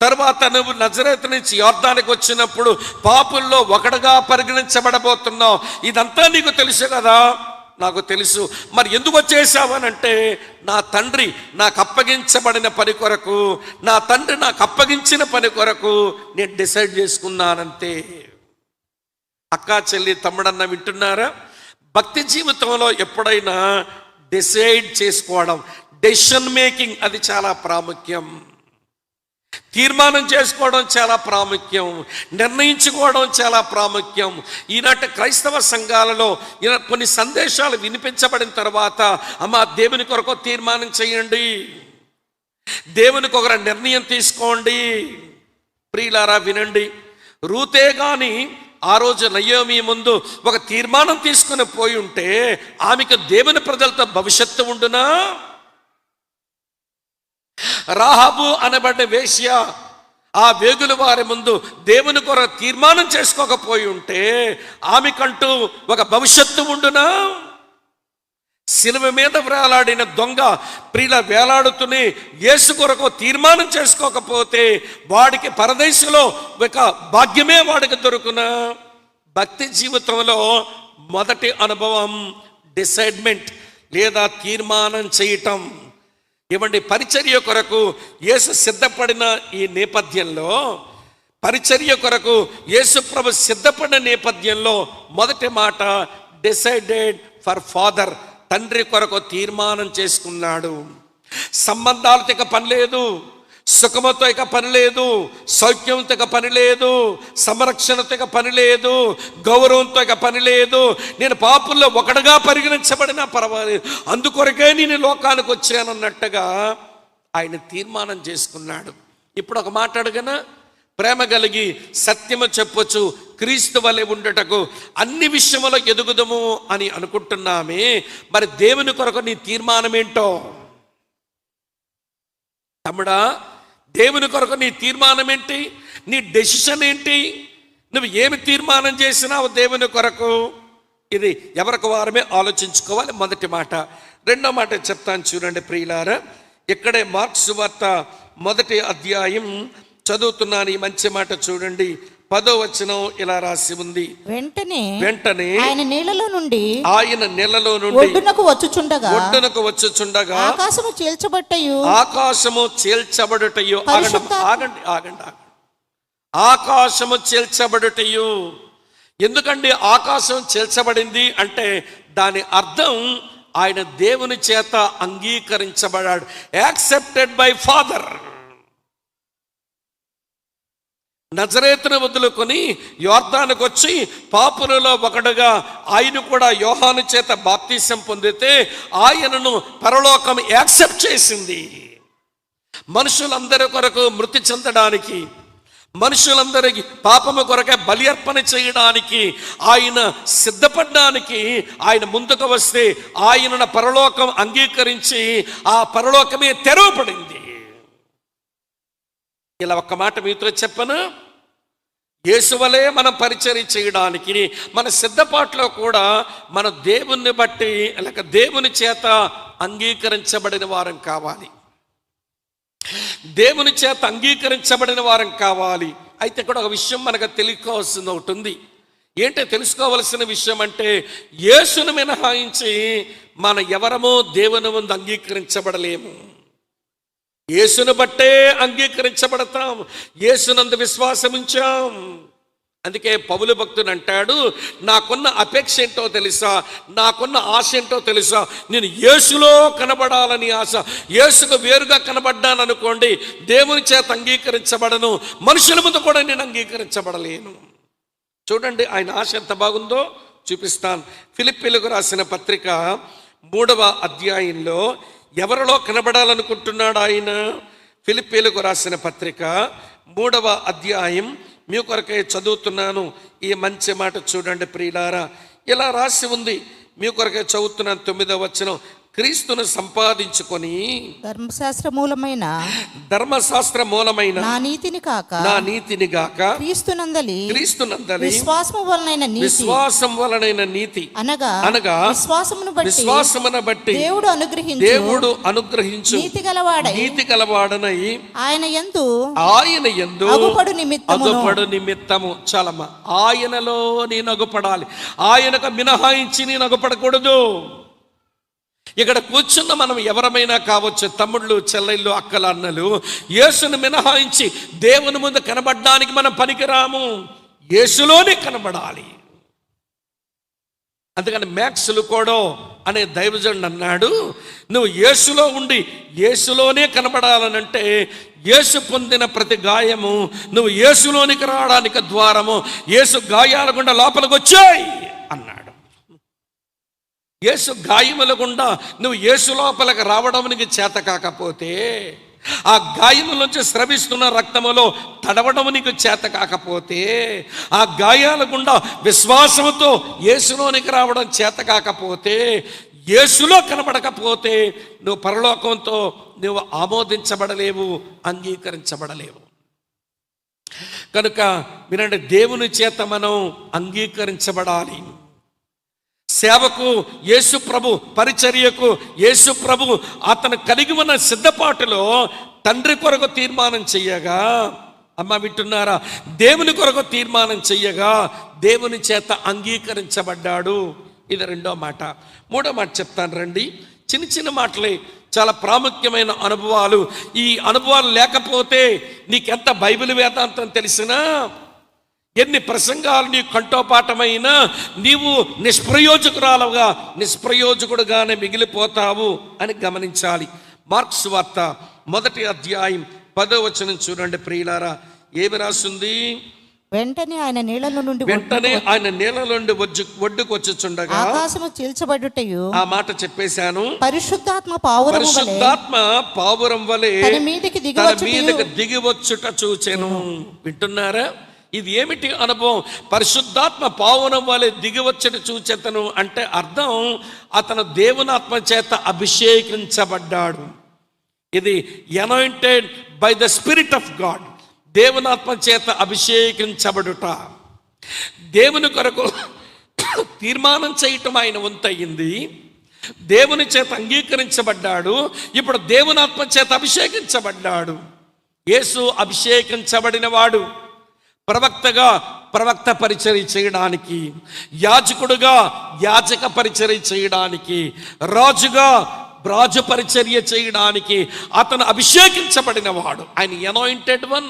తర్వాత నువ్వు నజరేతు నుంచి యోర్దానుకు వచ్చినప్పుడు పాపుల్లో ఒకటిగా పరిగణించబడబోతున్నావు. ఇదంతా నీకు తెలుసు కదా? నాకు తెలుసు. మరి ఎందుకు వచ్చేసావనంటే, నా తండ్రి నాకు అప్పగించబడిన పని కొరకు, నా తండ్రి నాకు అప్పగించిన పని కొరకు నేను డిసైడ్ చేసుకున్నానంతే. అక్క, చెల్లి, తమ్ముడన్న వింటున్నారా? భక్తి జీవితంలో ఎప్పుడైనా డిసైడ్ చేసుకోవడం, డెసిషన్ మేకింగ్ అది చాలా ప్రాముఖ్యం. తీర్మానం చేసుకోవడం చాలా ప్రాముఖ్యం. నిర్ణయించుకోవడం చాలా ప్రాముఖ్యం. ఈనాటి క్రైస్తవ సంఘాలలో కొన్ని సందేశాలు వినిపించబడిన తర్వాత, అమ్మా దేవుని కొరకు తీర్మానం చేయండి, దేవునికి ఒక నిర్ణయం తీసుకోండి. ప్రియులారా వినండి, రూతే గాని ఆ రోజు నయోమి ముందు ఒక తీర్మానం తీసుకుని పోయి ఉంటే ఆమెకు దేవుని ప్రజలతో భవిష్యత్తు ఉండునా? రాహాబు అనబడ్డ వేశ్య ఆ వేగుల వారి ముందు దేవుని కొరకు తీర్మానం చేసుకోకపోయి ఉంటే ఆమెకంటూ ఒక భవిష్యత్తు ఉండునా? శిలువ మీద వేలాడిన దొంగ ప్రియుల వేలాడుతూనే యేసు కొరకు తీర్మానం చేసుకోకపోతే వాడికి పరదేశంలో ఒక భాగ్యమే వాడికి దొరుకునా? భక్తి జీవితంలో మొదటి అనుభవం డిసైడ్మెంట్ లేదా తీర్మానం చేయటం. ఇవ్వండి, పరిచర్య కొరకు యేసు సిద్ధపడిన ఈ నేపథ్యంలో, పరిచర్య కొరకు యేసు ప్రభు సిద్ధపడిన నేపథ్యంలో మొదటి మాట డిసైడెడ్ ఫర్ ఫాదర్. తండ్రి కొరకు తీర్మానం చేసుకున్నాడు. సంబంధాలతో ఇక పని లేదు, సుఖముతో ఇక పని లేదు, సౌఖ్యంతో ఇక పని లేదు, సంరక్షణతో ఇక పని లేదు, గౌరవంతో ఇక పని లేదు. నేను పాపుల్లో ఒకటిగా పరిగణించబడినా పర్వాలేదు, అందుకొరకే నేను లోకానికి వచ్చానన్నట్టుగా ఆయన తీర్మానం చేసుకున్నాడు. ఇప్పుడు ఒక మాట అడగనా? ప్రేమ కలిగి సత్యము చెప్పొచ్చు, క్రీస్తు వలె ఉండటకు అన్ని విషయములో ఎదుగుదము అని అనుకుంటున్నామే. మరి దేవుని కొరకు నీ తీర్మానం ఏంటో? తమ్ముడా, దేవుని కొరకు నీ తీర్మానం ఏంటి? నీ డెసిషన్ ఏంటి? నువ్వు ఏమి తీర్మానం చేసినావు దేవుని కొరకు? ఇది ఎవరికి వారమే ఆలోచించుకోవాలి. మొదటి మాట. రెండో మాట చెప్తాను చూడండి ప్రియులారా. ఇక్కడే మార్కు సువార్త 1వ అధ్యాయం చదువుతున్నాను. ఈ మంచి మాట చూడండి. 10వ వచనం ఇలా రాసి ఉంది. వెంటనే ఆయన నీళ్ళలో నుండి ఒడ్డునకు వచ్చుచుండగా ఆకాశము చేల్చబడుటయు. ఆగండి. ఆకాశము చేల్చబడుటయు. ఎందుకండి ఆకాశం చేల్చబడింది అంటే దాని అర్థం ఆయన దేవుని చేత అంగీకరించబడాడు. Accepted by father. నజరేతును వదులుకొని యోర్దానుకు వచ్చి పాపులలో ఒకడుగా ఆయన కూడా యోహాను చేత బాప్తీసం పొందితే ఆయనను పరలోకం యాక్సెప్ట్ చేసింది. మనుషులందరి కొరకు మృతి చెందడానికి, మనుషులందరికీ పాపము కొరకే బలి అర్పణ చేయడానికి ఆయన సిద్ధపడడానికి ఆయన ముందుకు వస్తే ఆయనను పరలోకం అంగీకరించి ఆ పరలోకమే తెరవబడింది. ఇలా ఒక్క మాట మీతో చెప్పను. యేసువలే మనం పరిచర్య చేయడానికి మన సిద్ధపాటులో కూడా మన దేవుణ్ణి బట్టి లేక దేవుని చేత అంగీకరించబడిన వారం కావాలి. దేవుని చేత అంగీకరించబడిన వారం కావాలి. అయితే ఇక్కడ ఒక విషయం మనకు తెలుసుకోవాల్సింది ఒకటి ఉంది. ఏంటో తెలుసుకోవలసిన విషయం అంటే, యేసును మినహాయించి మన ఎవరమో దేవుని ముందు అంగీకరించబడలేము. యేసును బట్టే అంగీకరించబడతాం. యేసునందు విశ్వాసం ఉంచాం. అందుకే పౌలు భక్తుడు అంటాడు, నాకున్న అపేక్ష ఏంటో తెలుసా, నాకున్న ఆశ ఏంటో తెలుసా, నేను యేసులో కనబడాలని ఆశ. యేసుకు వేరుగా కనబడ్డాను అనుకోండి, దేవుని చేత అంగీకరించబడను, మనుషుల ముందు కూడా నేను అంగీకరించబడలేను. చూడండి ఆయన ఆశ ఎంత బాగుందో చూపిస్తాను. ఫిలిప్పీలకు రాసిన పత్రిక 3వ అధ్యాయంలో ఎవరిలో కనబడాలనుకుంటున్నాడు ఆయన? ఫిలిప్పీలకు రాసిన పత్రిక 3వ అధ్యాయం మీ కొరకే చదువుతున్నాను. ఈ మంచి మాట చూడండి ప్రియులారా. ఇలా రాసి ఉంది, మీ కొరకే చదువుతున్నాను. 9వ వచనం. క్రీస్తును సంపాదించుకొని ధర్మశాస్త్ర మూలమైన నా నీతిని గాక క్రీస్తునందలి విశ్వాసం వలనైన నీతి అనగా విశ్వాసమును బట్టి దేవుడు అనుగ్రహించు నీతి గలవాడనై ఆయన యందు అగుపడు నిమిత్తము. చాలమ్మా, ఆయనలో నేను అగుపడాలి. ఆయనకు మినహాయించి నేను అగుపడకూడదు. ఇక్కడ కూర్చున్న మనం ఎవరమైనా కావచ్చు, తమ్ముళ్ళు, చెల్లెళ్ళు, అక్కల, అన్నలు. యేసును మినహాయించి దేవుని ముందు కనబడడానికి మనం పనికిరాము. యేసులోనే కనబడాలి. అందుకని మ్యాక్స్ లుకోడో అనే దైవజనుడు అన్నాడు, నువ్వు యేసులో ఉండి యేసులోనే కనబడాలనంటే యేసు పొందిన ప్రతి గాయము నువ్వు యేసులోనికి రావడానికి ద్వారము. యేసు గాయాల గుండా లోపలికి వచ్చాయి అన్నాడు. యేసు గాయముల గుండా నువ్వు యేసు లోపలికి రావడం నీకు చేత కాకపోతే, ఆ గాయముల నుంచి స్రవిస్తున్న రక్తములో తడవడం నీకు చేత కాకపోతే, ఆ గాయాల గుండా విశ్వాసంతో యేసులోనికి రావడం చేత కాకపోతే, యేసులో కనబడకపోతే నువ్వు పరలోకంతో నువ్వు ఆమోదించబడలేవు, అంగీకరించబడలేవు. కనుక వినండి, దేవుని చేత మనం అంగీకరించబడాలి. సేవకు యేసు ప్రభు, పరిచర్యకు యేసు ప్రభు అతను కలిగి ఉన్న సిద్ధపాటులో తండ్రి కొరకు తీర్మానం చెయ్యగా, అమ్మ వింటున్నారా, దేవుని కొరకు తీర్మానం చెయ్యగా దేవుని చేత అంగీకరించబడ్డాడు. ఇది రెండో మాట. మూడో మాట చెప్తాను రండి. చిన్న చిన్న మాటలే, చాలా ప్రాముఖ్యమైన అనుభవాలు. ఈ అనుభవాలు లేకపోతే నీకెంత బైబిల్ వేదాంతం తెలిసినా, ఎన్ని ప్రసంగాలు నీ కంఠోపాఠమైనా నీవు నిష్ప్రయోజకుడుగానే మిగిలిపోతావు అని గమనించాలి. మార్కు సువార్త 1వ అధ్యాయం 10వ వచనం చూడండి ప్రియులారా. ఏమి రాస్తుంది? వెంటనే ఆయన నీళ్ళలో నుండి ఒడ్డుకు వచ్చుచుండగా ఆకాశము చీల్చబడుటయు. ఆ మాట చెప్పేశాను. పరిశుద్ధాత్మ పావురం వలె తన మీదకి దిగివచ్చుట చూచెను. వింటున్నారా? ఇది ఏమిటి అనుభవం? పరిశుద్ధాత్మ పావురం వలె దిగివచ్చుట చూచెతను అంటే అర్థం, అతను దేవుని ఆత్మ చేత అభిషేకించబడ్డాడు. ఇది anointed by the spirit of God, దేవునాత్మ చేత అభిషేకించబడుట. దేవుని కొరకు తీర్మానం చేయటం ఆయన వంతయింది. దేవుని చేత అంగీకరించబడ్డాడు. ఇప్పుడు దేవునాత్మ చేత అభిషేకించబడ్డాడు. యేసు అభిషేకించబడిన వాడు ప్రవక్తగా ప్రవక్త పరిచర్య చేయడానికి, యాజకుడుగా యాజక పరిచర్య చేయడానికి, రాజుగా రాజు పరిచర్య చేయడానికి అతను అభిషేకించబడిన వాడు. ఆయన అనాయింటెడ్ వన్.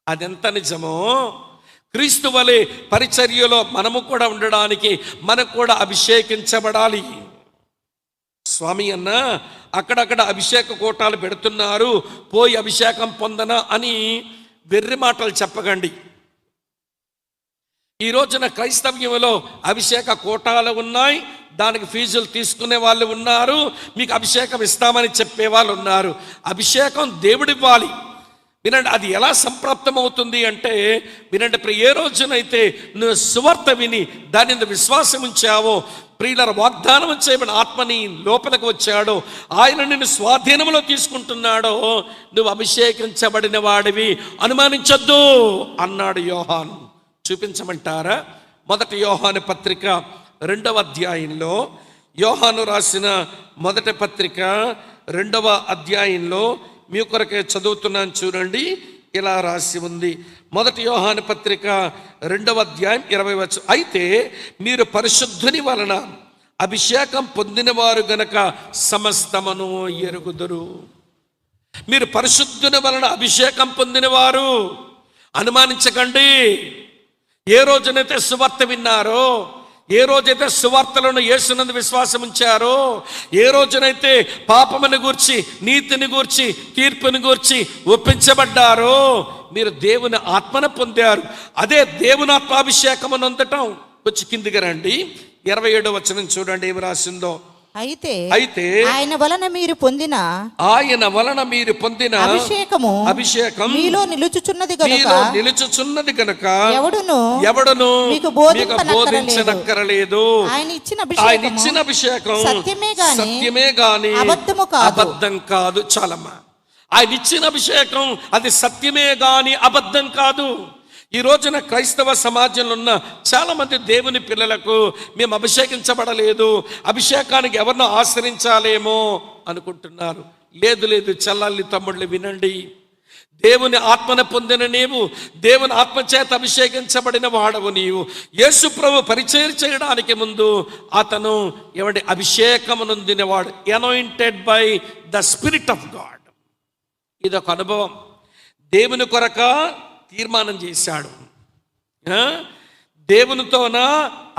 అదెంత నిజమో, క్రీస్తు వలె పరిచర్యలో మనము కూడా ఉండడానికి మనకు కూడా అభిషేకించబడాలి. స్వామి అన్న అక్కడక్కడ అభిషేక కోటాలు పెడుతున్నారు, పోయి అభిషేకం పొందనా అని వెర్రి మాటలు చెప్పకండి. ఈ రోజున క్రైస్తవ్యంలో అభిషేక కోటాలు ఉన్నాయి, దానికి ఫీజులు తీసుకునే వాళ్ళు ఉన్నారు, మీకు అభిషేకం ఇస్తామని చెప్పే వాళ్ళు ఉన్నారు. అభిషేకం దేవుడివ్వాలి. వినండి, అది ఎలా సంప్రాప్తం అవుతుంది అంటే వినండి, ఏ రోజునైతే నువ్వు సువార్త విని దాని మీద విశ్వాసం ఉంచావో, ప్రియుల వాగ్దానం చేయబడిన ఆత్మని లోపలికి వచ్చాడో, ఆయన నిన్ను స్వాధీనంలో తీసుకుంటున్నాడో, నువ్వు అభిషేకించబడిన వాడివి, అనుమానించొద్దు అన్నాడు యోహాను. చూపించమంటారా? 1 యోహాను పత్రిక 2వ అధ్యాయంలో, యోహాను రాసిన 1 పత్రిక 2వ అధ్యాయంలో మీ కొరకే చదువుతున్నాను చూడండి. ఇలా రాసి ఉంది, 1 యోహాను పత్రిక 2వ అధ్యాయం 20వ వచనం. అయితే మీరు పరిశుద్ధుని వలన అభిషేకం పొందినవారు గనక సమస్తమును ఎరుగుదురు. మీరు పరిశుద్ధుని వలన అభిషేకం పొందినవారు, అనుమానించకండి. ఏ రోజునైతే సువార్త విన్నారో, ఏ రోజైతే సువార్తలను యేసునందు విశ్వాసం ఉంచారో, ఏ రోజునైతే పాపమును గూర్చి, నీతిని గూర్చి, తీర్పుని గూర్చి ఒప్పించబడ్డారో, మీరు దేవుని ఆత్మను పొందారు. అదే దేవుని ఆత్మాభిషేకమును అందటం. వచ్చి కిందికి రండి, 27వ వచనం చూడండి ఏమి రాసిందో. అయితే ఆయన వలన మీరు పొందిన అభిషేకం మీలో నిలుచుచున్నది గనుక ఎవడును మీకు బోధించనక్కరలేదు. ఆయన ఇచ్చిన అభిషేకం సత్యమే గాని అబద్ధం కాదు. చాలమ్మా, ఆయన ఇచ్చిన అభిషేకం అది సత్యమే గాని అబద్ధం కాదు. ఈ రోజున క్రైస్తవ సమాజంలో ఉన్న చాలా మంది దేవుని పిల్లలకు మేము అభిషేకించబడలేదు, అభిషేకానికి ఎవరినో ఆశ్రయించాలేమో అనుకుంటున్నారు. లేదు లేదు, చెల్లాలి తమ్ముళ్ళు వినండి. దేవుని ఆత్మను పొందిన నీవు, దేవుని ఆత్మచేత అభిషేకించబడిన వాడవు నీవు. యేసు ప్రభు పరిచయం చేయడానికి ముందు అతను అభిషేకము నొందినవాడు, anointed by the spirit of God. ఇదొక అనుభవం. దేవుని కొరక తీర్మానం చేశాడు, దేవునితోన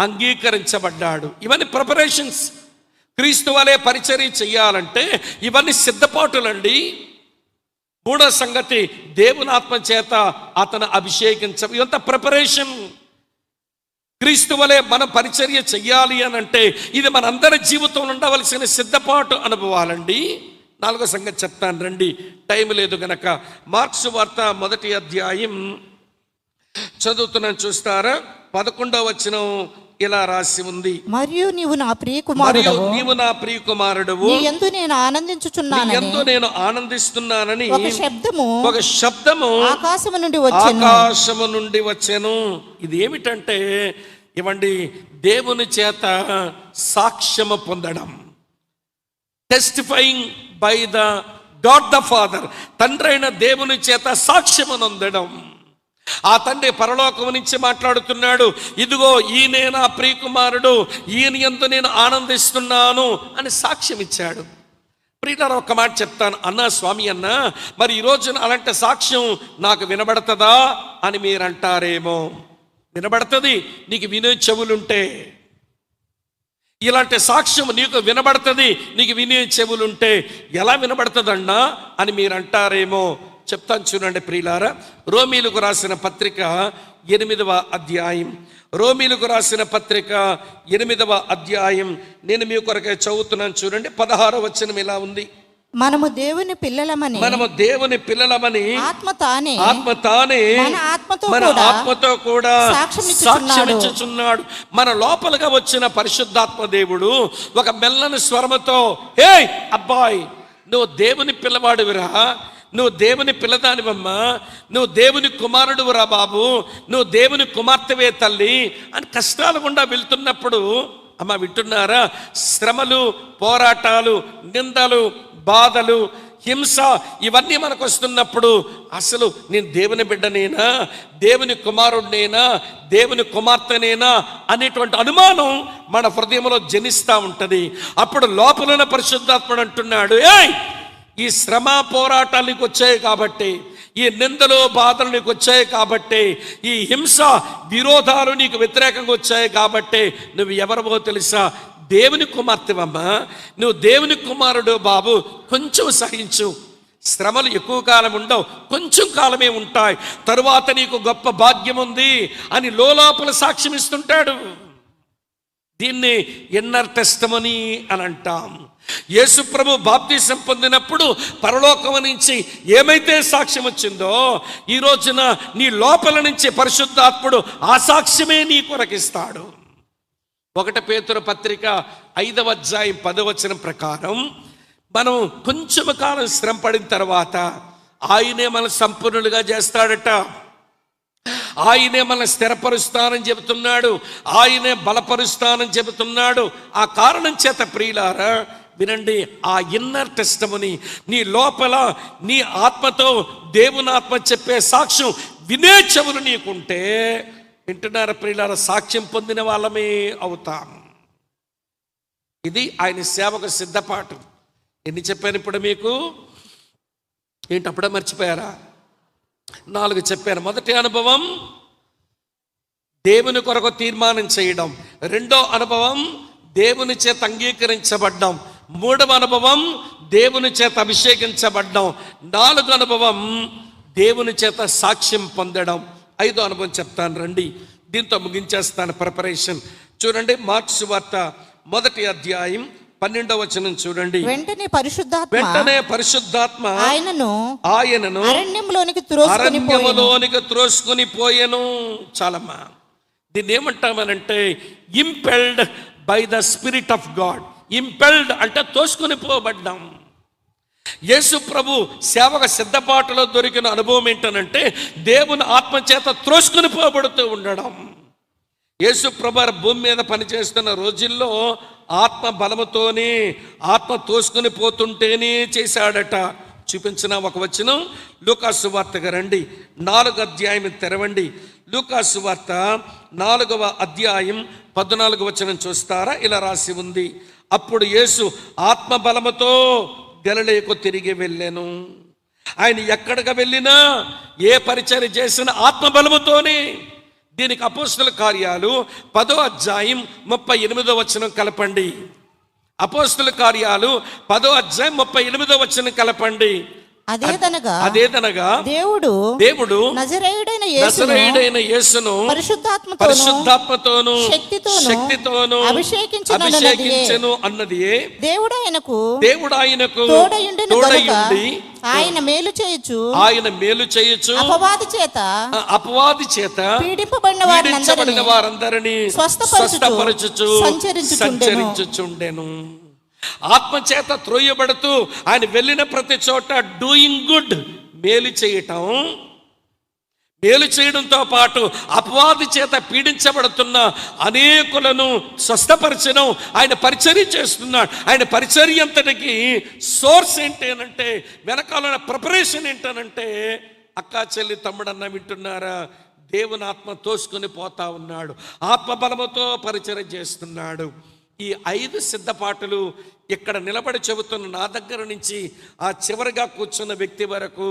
అంగీకరించబడ్డాడు. ఇవన్నీ ప్రిపరేషన్స్. క్రీస్తు వలె పరిచర్య చెయ్యాలంటే ఇవన్నీ సిద్ధపాటులండి. మూడో సంగతి, దేవుని ఆత్మ చేత అతను ఇదంతా ప్రిపరేషన్. క్రీస్తు వలె మనం పరిచర్య చెయ్యాలి అని అంటే ఇది మనందరి జీవితంలో ఉండవలసిన సిద్ధపాటు అనుభవాలండి. 4వ సంగతి చెప్తాను రండి, టైం లేదు గనక. మార్క్సు వార్త 1వ అధ్యాయం చదువుతున్నాను, చూస్తారా? 11వ వచనం ఇలా రాసి ఉంది. మరియు నీవు నా ప్రియ కుమారుడవు, నీ యందు నేను ఆనందిస్తున్నానని ఒక శబ్దము ఆకాశము నుండి వచ్చెను. ఇది ఏమిటంటే దేవుని చేత సాక్ష్యము పొందడం, testifying by the God the father. తండ్రి అయిన దేవుని చేత సాక్ష్యమునందడం. ఆ తండ్రి పరలోకము నుంచి మాట్లాడుతున్నాడు, ఇదిగో ఈయనే నా ప్రియకుమారుడు, ఈయన యందు నేను ఆనందిస్తున్నాను అని సాక్ష్యం ఇచ్చాడు. ప్రియులారా, ఒక మాట చెప్తాను అన్నా, స్వామి అన్న, మరి ఈ రోజున అలాంటి సాక్ష్యం నాకు వినబడుతుందా అని మీరు అంటారేమో. వినబడుతుంది, నీకు వినే చెవులుంటే. ఇలాంటి సాక్ష్యం నీకు వినబడుతుంది, నీకు వినే చెవులుంటే. ఎలా వినబడుతుందన్నా అని మీరు అంటారేమో. చెప్తాను చూడండి ప్రియులారా. రోమీలకు రాసిన పత్రిక 8వ అధ్యాయం, రోమీలకు రాసిన పత్రిక 8వ అధ్యాయం నేను మీ కొరకే చదువుతున్నాను చూడండి. 16వ వచనం ఇలా ఉంది. మనము దేవుని పిల్లలమని ఆత్మ తానే మన ఆత్మతో కూడా సాక్ష్యమిచ్చుచున్నాడు. మన లోపలగా వచ్చిన పరిశుద్ధాత్మ దేవుడు ఒక మెల్లని స్వరముతో, హే అబ్బాయి, నువ్వు దేవుని పిల్లవాడివిరా, నువ్వు దేవుని పిల్లదానివమ్మా, నువ్వు దేవుని కుమారుడురా బాబు, నువ్వు దేవుని కుమార్తెవే తల్లి అని కష్టాలు గుండా వెళ్తున్నప్పుడు, అమ్మ వింటున్నారా, శ్రమలు, పోరాటాలు, నిందలు, బాధలు, హింస ఇవన్నీ మనకు వస్తున్నప్పుడు అసలు నేను దేవుని బిడ్డనేనా, దేవుని కుమారుడినేనా, దేవుని కుమార్తెనేనా అనేటువంటి అనుమానం మన హృదయంలో జనిస్తూ ఉంటుంది. అప్పుడు లోపల పరిశుద్ధాత్ముడు అంటున్నాడు, ఏయ్ ఈ శ్రమ పోరాటాలు నీకు వచ్చాయి కాబట్టి, ఈ నిందలు బాధలు నీకు వచ్చాయి కాబట్టి, ఈ హింస విరోధాలు నీకు వ్యతిరేకంగా వచ్చాయి కాబట్టి నువ్వు ఎవరివో తెలుసా, దేవుని కుమార్తెవమ్మా, నువ్వు దేవుని కుమారుడు బాబు, కొంచెం సహించు, శ్రమలు ఎక్కువ కాలం ఉండవు, కొంచెం కాలమే ఉంటాయి, తరువాత నీకు గొప్ప భాగ్యం ఉంది అని లోపల సాక్ష్యం ఇస్తుంటాడు. దీన్ని ఇన్నర్ టెస్టిమనీ అని అంటాం. యేసు ప్రభు బాప్తిసం పొందినప్పుడు పరలోకం నుంచి ఏమైతే సాక్ష్యం వచ్చిందో, ఈ రోజున నీ లోపల నుంచి పరిశుద్ధాత్ముడు ఆ సాక్ష్యమే నీ కొరకిస్తాడు. 1 పేతురు పత్రిక 5వ అధ్యాయం 10వ వచనం ప్రకారం మనం కొంచెం కాలం శ్రమ పడిన తర్వాత ఆయనే మన సంపూర్ణులుగా చేస్తాడట. ఆయనే మన స్థిరపరుస్తానని చెబుతున్నాడు, ఆయనే బలపరుస్తానని చెబుతున్నాడు. ఆ కారణం చేత ప్రియులారా వినండి, ఆ ఇన్నర్ టెస్టిమనీ నీ లోపల నీ ఆత్మతో దేవుని ఆత్మ చెప్పే సాక్ష్యం వినే చెవులు నీకుంటే, వింటున్నారా ప్రియులారా, సాక్ష్యం పొందిన వాళ్ళమే అవుతాం. ఇది ఆయన సేవకు సిద్ధపాటు. ఎన్ని చెప్పాను ఇప్పుడు మీకు? ఏంటి అప్పుడే మర్చిపోయారా? 4 చెప్పాను. మొదటి అనుభవం దేవుని కొరకు తీర్మానం చేయడం, రెండో అనుభవం దేవుని చేత అంగీకరించబడ్డం, 3వ అనుభవం దేవుని చేత అభిషేకించబడ్డం, 4వ అనుభవం దేవుని చేత సాక్ష్యం పొందడం, 5వ అనుభవం చెప్తాను రండి, దీంతో ముగించేస్తాను ప్రిపరేషన్. చూడండి, మార్క్స్ వార్త 1వ అధ్యాయం 12వ వచనం చూడండి. వెంటనే పరిశుద్ధాత్మ ఆయనను అరణ్యంలోనికి త్రోసుకొని పోయెను. చాలమ్మా, దీన్ని ఏమంటామనంటే impelled by the spirit of God. Impelled అంటే తోసుకొని పోబడ్డాం. యేసు ప్రభు సేవక సిద్ధపాటులో దొరికిన అనుభవం ఏంటనంటే దేవుని ఆత్మ చేత త్రోసుకొని పోబడుతూ ఉండడం. యేసు ప్రభు భూమి మీద పనిచేస్తున్న రోజుల్లో ఆత్మ బలముతోనే, ఆత్మ తోసుకొని పోతుంటేనే చేశాడట. చూపించిన ఒక వచనం లూకాసు వార్తగా రండి, 4వ అధ్యాయం తెరవండి. లూకాసు వార్త 4వ అధ్యాయం 14వ వచనం చూస్తారా? ఇలా రాసి ఉంది, అప్పుడు యేసు ఆత్మ బలముతో గలిలయకు తిరిగి వెళ్ళాను. ఆయన ఎక్కడికి వెళ్ళినా, ఏ పరిచర్య చేసినా ఆత్మ బలముతోనే. దీనికి అపోస్తల కార్యాలు 10వ అధ్యాయం 38వ వచనం కలపండి. అపోస్తల కార్యాలు 10వ అధ్యాయం 38వ వచనం కలపండి. అదేదనగా దేవుడు నజరేయుడైన యేసును పరిశుద్ధాత్మతోను శక్తితోను అభిషేకించెను అన్నది దేవుడు ఆయనకు తోడయుండి ఆయన మేలు చేయుచు అపవాది చేత పీడింపబడిన వారందరినీ స్వస్థపరచుచు సంచరించుచుండెను. ఆత్మచేత త్రోయబడుతూ ఆయన వెళ్ళిన ప్రతి చోట డూయింగ్ గుడ్, మేలు చేయడంతో పాటు అపవాది చేత పీడించబడుతున్న అనేకులను స్వస్థపరచడం, ఆయన పరిచర్య చేస్తున్నాడు. ఆయన పరిచర్య అంతటికి సోర్స్ ఏంటంటే, వెనకాల ప్రిపరేషన్ ఏంటనంటే, అక్కా చెల్లి తమ్ముడన్న వింటున్నారా, దేవుని ఆత్మ తోసుకొని పోతా ఉన్నాడు, ఆత్మ బలముతో పరిచర్య చేస్తున్నాడు. ఈ 5 సిద్ధపాటులు ఇక్కడ నిలబడి చెబుతున్న నా దగ్గర నుంచి ఆ చివరిగా కూర్చున్న వ్యక్తి వరకు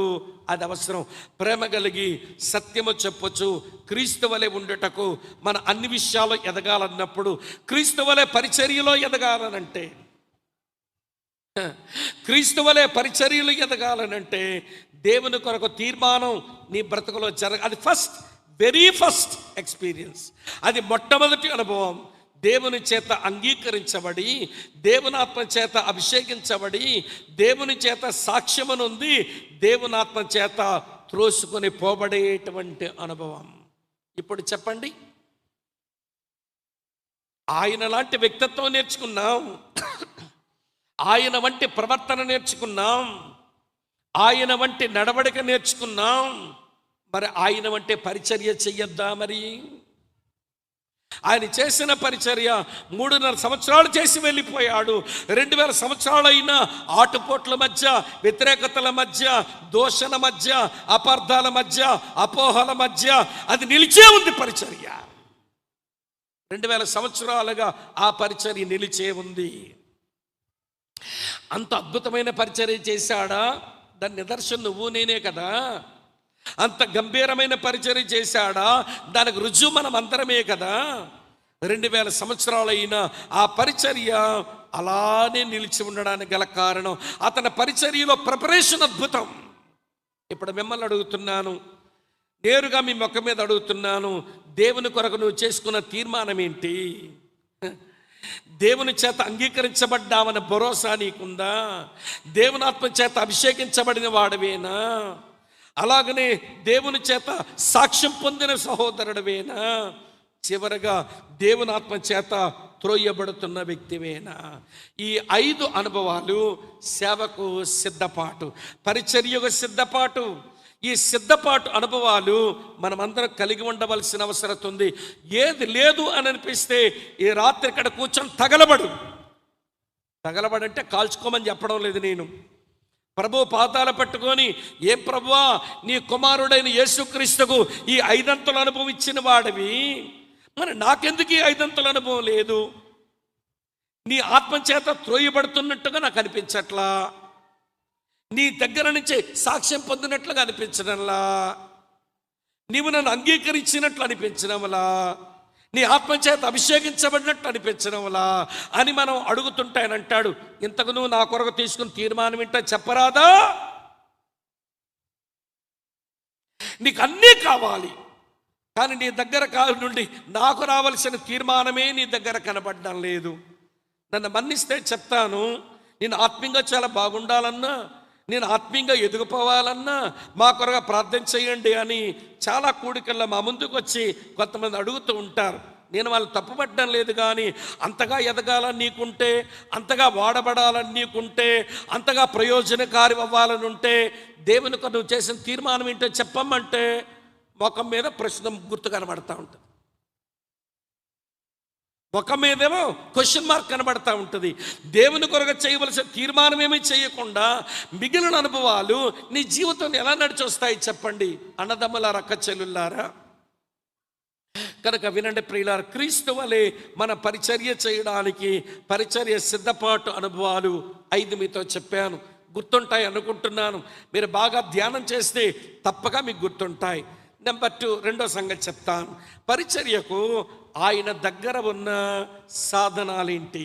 అది అవసరం. ప్రేమ కలిగి సత్యము చెప్పొచ్చు, క్రీస్తు వలె ఉండుటకు మన అన్ని విషయాలు ఎదగాలన్నప్పుడు, క్రీస్తు వలె పరిచర్యలో ఎదగాలనంటే, దేవుని కొరకు తీర్మానం నీ బ్రతుకులో అది వెరీ ఫస్ట్ ఎక్స్పీరియన్స్, అది మొట్టమొదటి అనుభవం. దేవుని చేత అంగీకరించబడి, దేవునాత్మ చేత అభిషేకించబడి, దేవుని చేత సాక్ష్యమునుంది, దేవునాత్మ చేత త్రోసుకొని పోబడేటువంటి అనుభవం. ఇప్పుడు చెప్పండి, ఆయన లాంటి వ్యక్తిత్వం నేర్చుకున్నాం, ఆయన వంటి ప్రవర్తన నేర్చుకున్నాం, ఆయన వంటి నడవడిక నేర్చుకున్నాం, మరి ఆయన వంటి పరిచర్య చెయ్యొద్దా? మరి ఆయన చేసిన పరిచర్య 3.5 సంవత్సరాలు చేసి వెళ్ళిపోయాడు. 2000 సంవత్సరాలైన ఆటుపోట్ల మధ్య, వ్యతిరేకతల మధ్య, దోషణ మధ్య, అపార్థాల మధ్య, అపోహల మధ్య అది నిలిచే ఉంది పరిచర్య. 2000 సంవత్సరాలుగా ఆ పరిచర్య నిలిచే ఉంది. అంత అద్భుతమైన పరిచర్య చేశాడా? దాని నిదర్శనం నువ్వు నేనే కదా. అంత గంభీరమైన పరిచర్య చేశాడా? దానికి రుజువు మనం అందరమే కదా. 2000 సంవత్సరాలైన ఆ పరిచర్య అలానే నిలిచి ఉండడానికి గల కారణం అతని పరిచర్యలో ప్రిపరేషన్ అద్భుతం. ఇప్పుడు మిమ్మల్ని అడుగుతున్నాను, నేరుగా మీ ముఖం మీద అడుగుతున్నాను, దేవుని కొరకు నువ్వు చేసుకున్న తీర్మానం ఏంటి? దేవుని చేత అంగీకరించబడ్డామన్న భరోసా నీకుందా? దేవుని ఆత్మ చేత అభిషేకించబడిన వాడవేనా? అలాగనే దేవుని చేత సాక్ష్యం పొందిన సహోదరుడవేనా? చివరగా దేవుని ఆత్మ చేత త్రోయబడుతున్న వ్యక్తివేనా? ఈ 5 అనుభవాలు సేవకు సిద్ధపాటు, పరిచర్యకు సిద్ధపాటు. ఈ సిద్ధపాటు అనుభవాలు మనమందరం కలిగి ఉండవలసిన అవసరం ఉంది. ఏది లేదు అని అనిపిస్తే ఈ రాత్రి ఇక్కడ కూర్చొని తగలబడంటే కాల్చుకోమని చెప్పడం లేదు నేను. ప్రభు పాదాలు పట్టుకొని, ఏ ప్రభువా, నీ కుమారుడైన యేసుక్రీస్తుకు ఈ 5 అంతల అనుభవం ఇచ్చిన వాడివి, మరి నాకెందుకు ఈ 5 అంతల అనుభవం లేదు? నీ ఆత్మచేత త్రోయబడుతున్నట్టుగా నాకు అనిపించట్లా, నీ దగ్గర నుంచి సాక్ష్యం పొందినట్లుగా అనిపించడంలా, నీవు నన్ను అంగీకరించినట్లు అనిపించడంలా, నీ ఆత్మచేత అభిషేకించబడినట్టు అనిపించడంలా అని మనం అడుగుతుంటాయనంటాడు. ఇంతకు నువ్వు నా కొరకు తీసుకుని తీర్మానం ఏంటో చెప్పరాదా? నీకు అన్నీ కావాలి, కానీ నీ దగ్గర నుండి నాకు రావలసిన తీర్మానమే నీ దగ్గర కనబడడం లేదు. నన్ను మన్నిస్తే చెప్తాను, నేను ఆత్మీయంగా చాలా బాగుండాలన్నా, నేను ఆత్మీయంగా ఎదిగిపోవాలన్నా మా కొరగా ప్రార్థన చేయండి అని చాలా కూడికల్లో మా ముందుకు వచ్చి కొంతమంది అడుగుతూ ఉంటారు. నేను వాళ్ళు తప్పుపట్టడం లేదు, కానీ అంతగా ఎదగాలని నీకుంటే, అంతగా వాడబడాలని నీకుంటే, అంతగా ప్రయోజనకారి అవ్వాలని ఉంటే దేవునికి నువ్వు చేసిన తీర్మానం ఏంటో చెప్పమంటే ముఖం మీద ప్రశ్న గుర్తు కనబడతా ఉంటుంది, ముఖం మీదేమో క్వశ్చన్ మార్క్ కనబడతా ఉంటుంది. దేవుని కొరకు చేయవలసిన తీర్మానం ఏమీ చేయకుండా మిగిలిన అనుభవాలు నీ జీవితం ఎలా నడిచొస్తాయి చెప్పండి అన్నదమ్ముల రక్క చెల్లులారా. కనుక వినండి ప్రియులారా, క్రీస్తు వలె మన పరిచర్య చేయడానికి పరిచర్య సిద్ధపాటు అనుభవాలు 5 మీతో చెప్పాను. గుర్తుంటాయి అనుకుంటున్నాను. మీరు బాగా ధ్యానం చేస్తే తప్పగా మీకు గుర్తుంటాయి. నెంబర్ 2, రెండో సంగతి చెప్తాను. పరిచర్యకు ఆయన దగ్గర ఉన్న సాధనాలేంటి?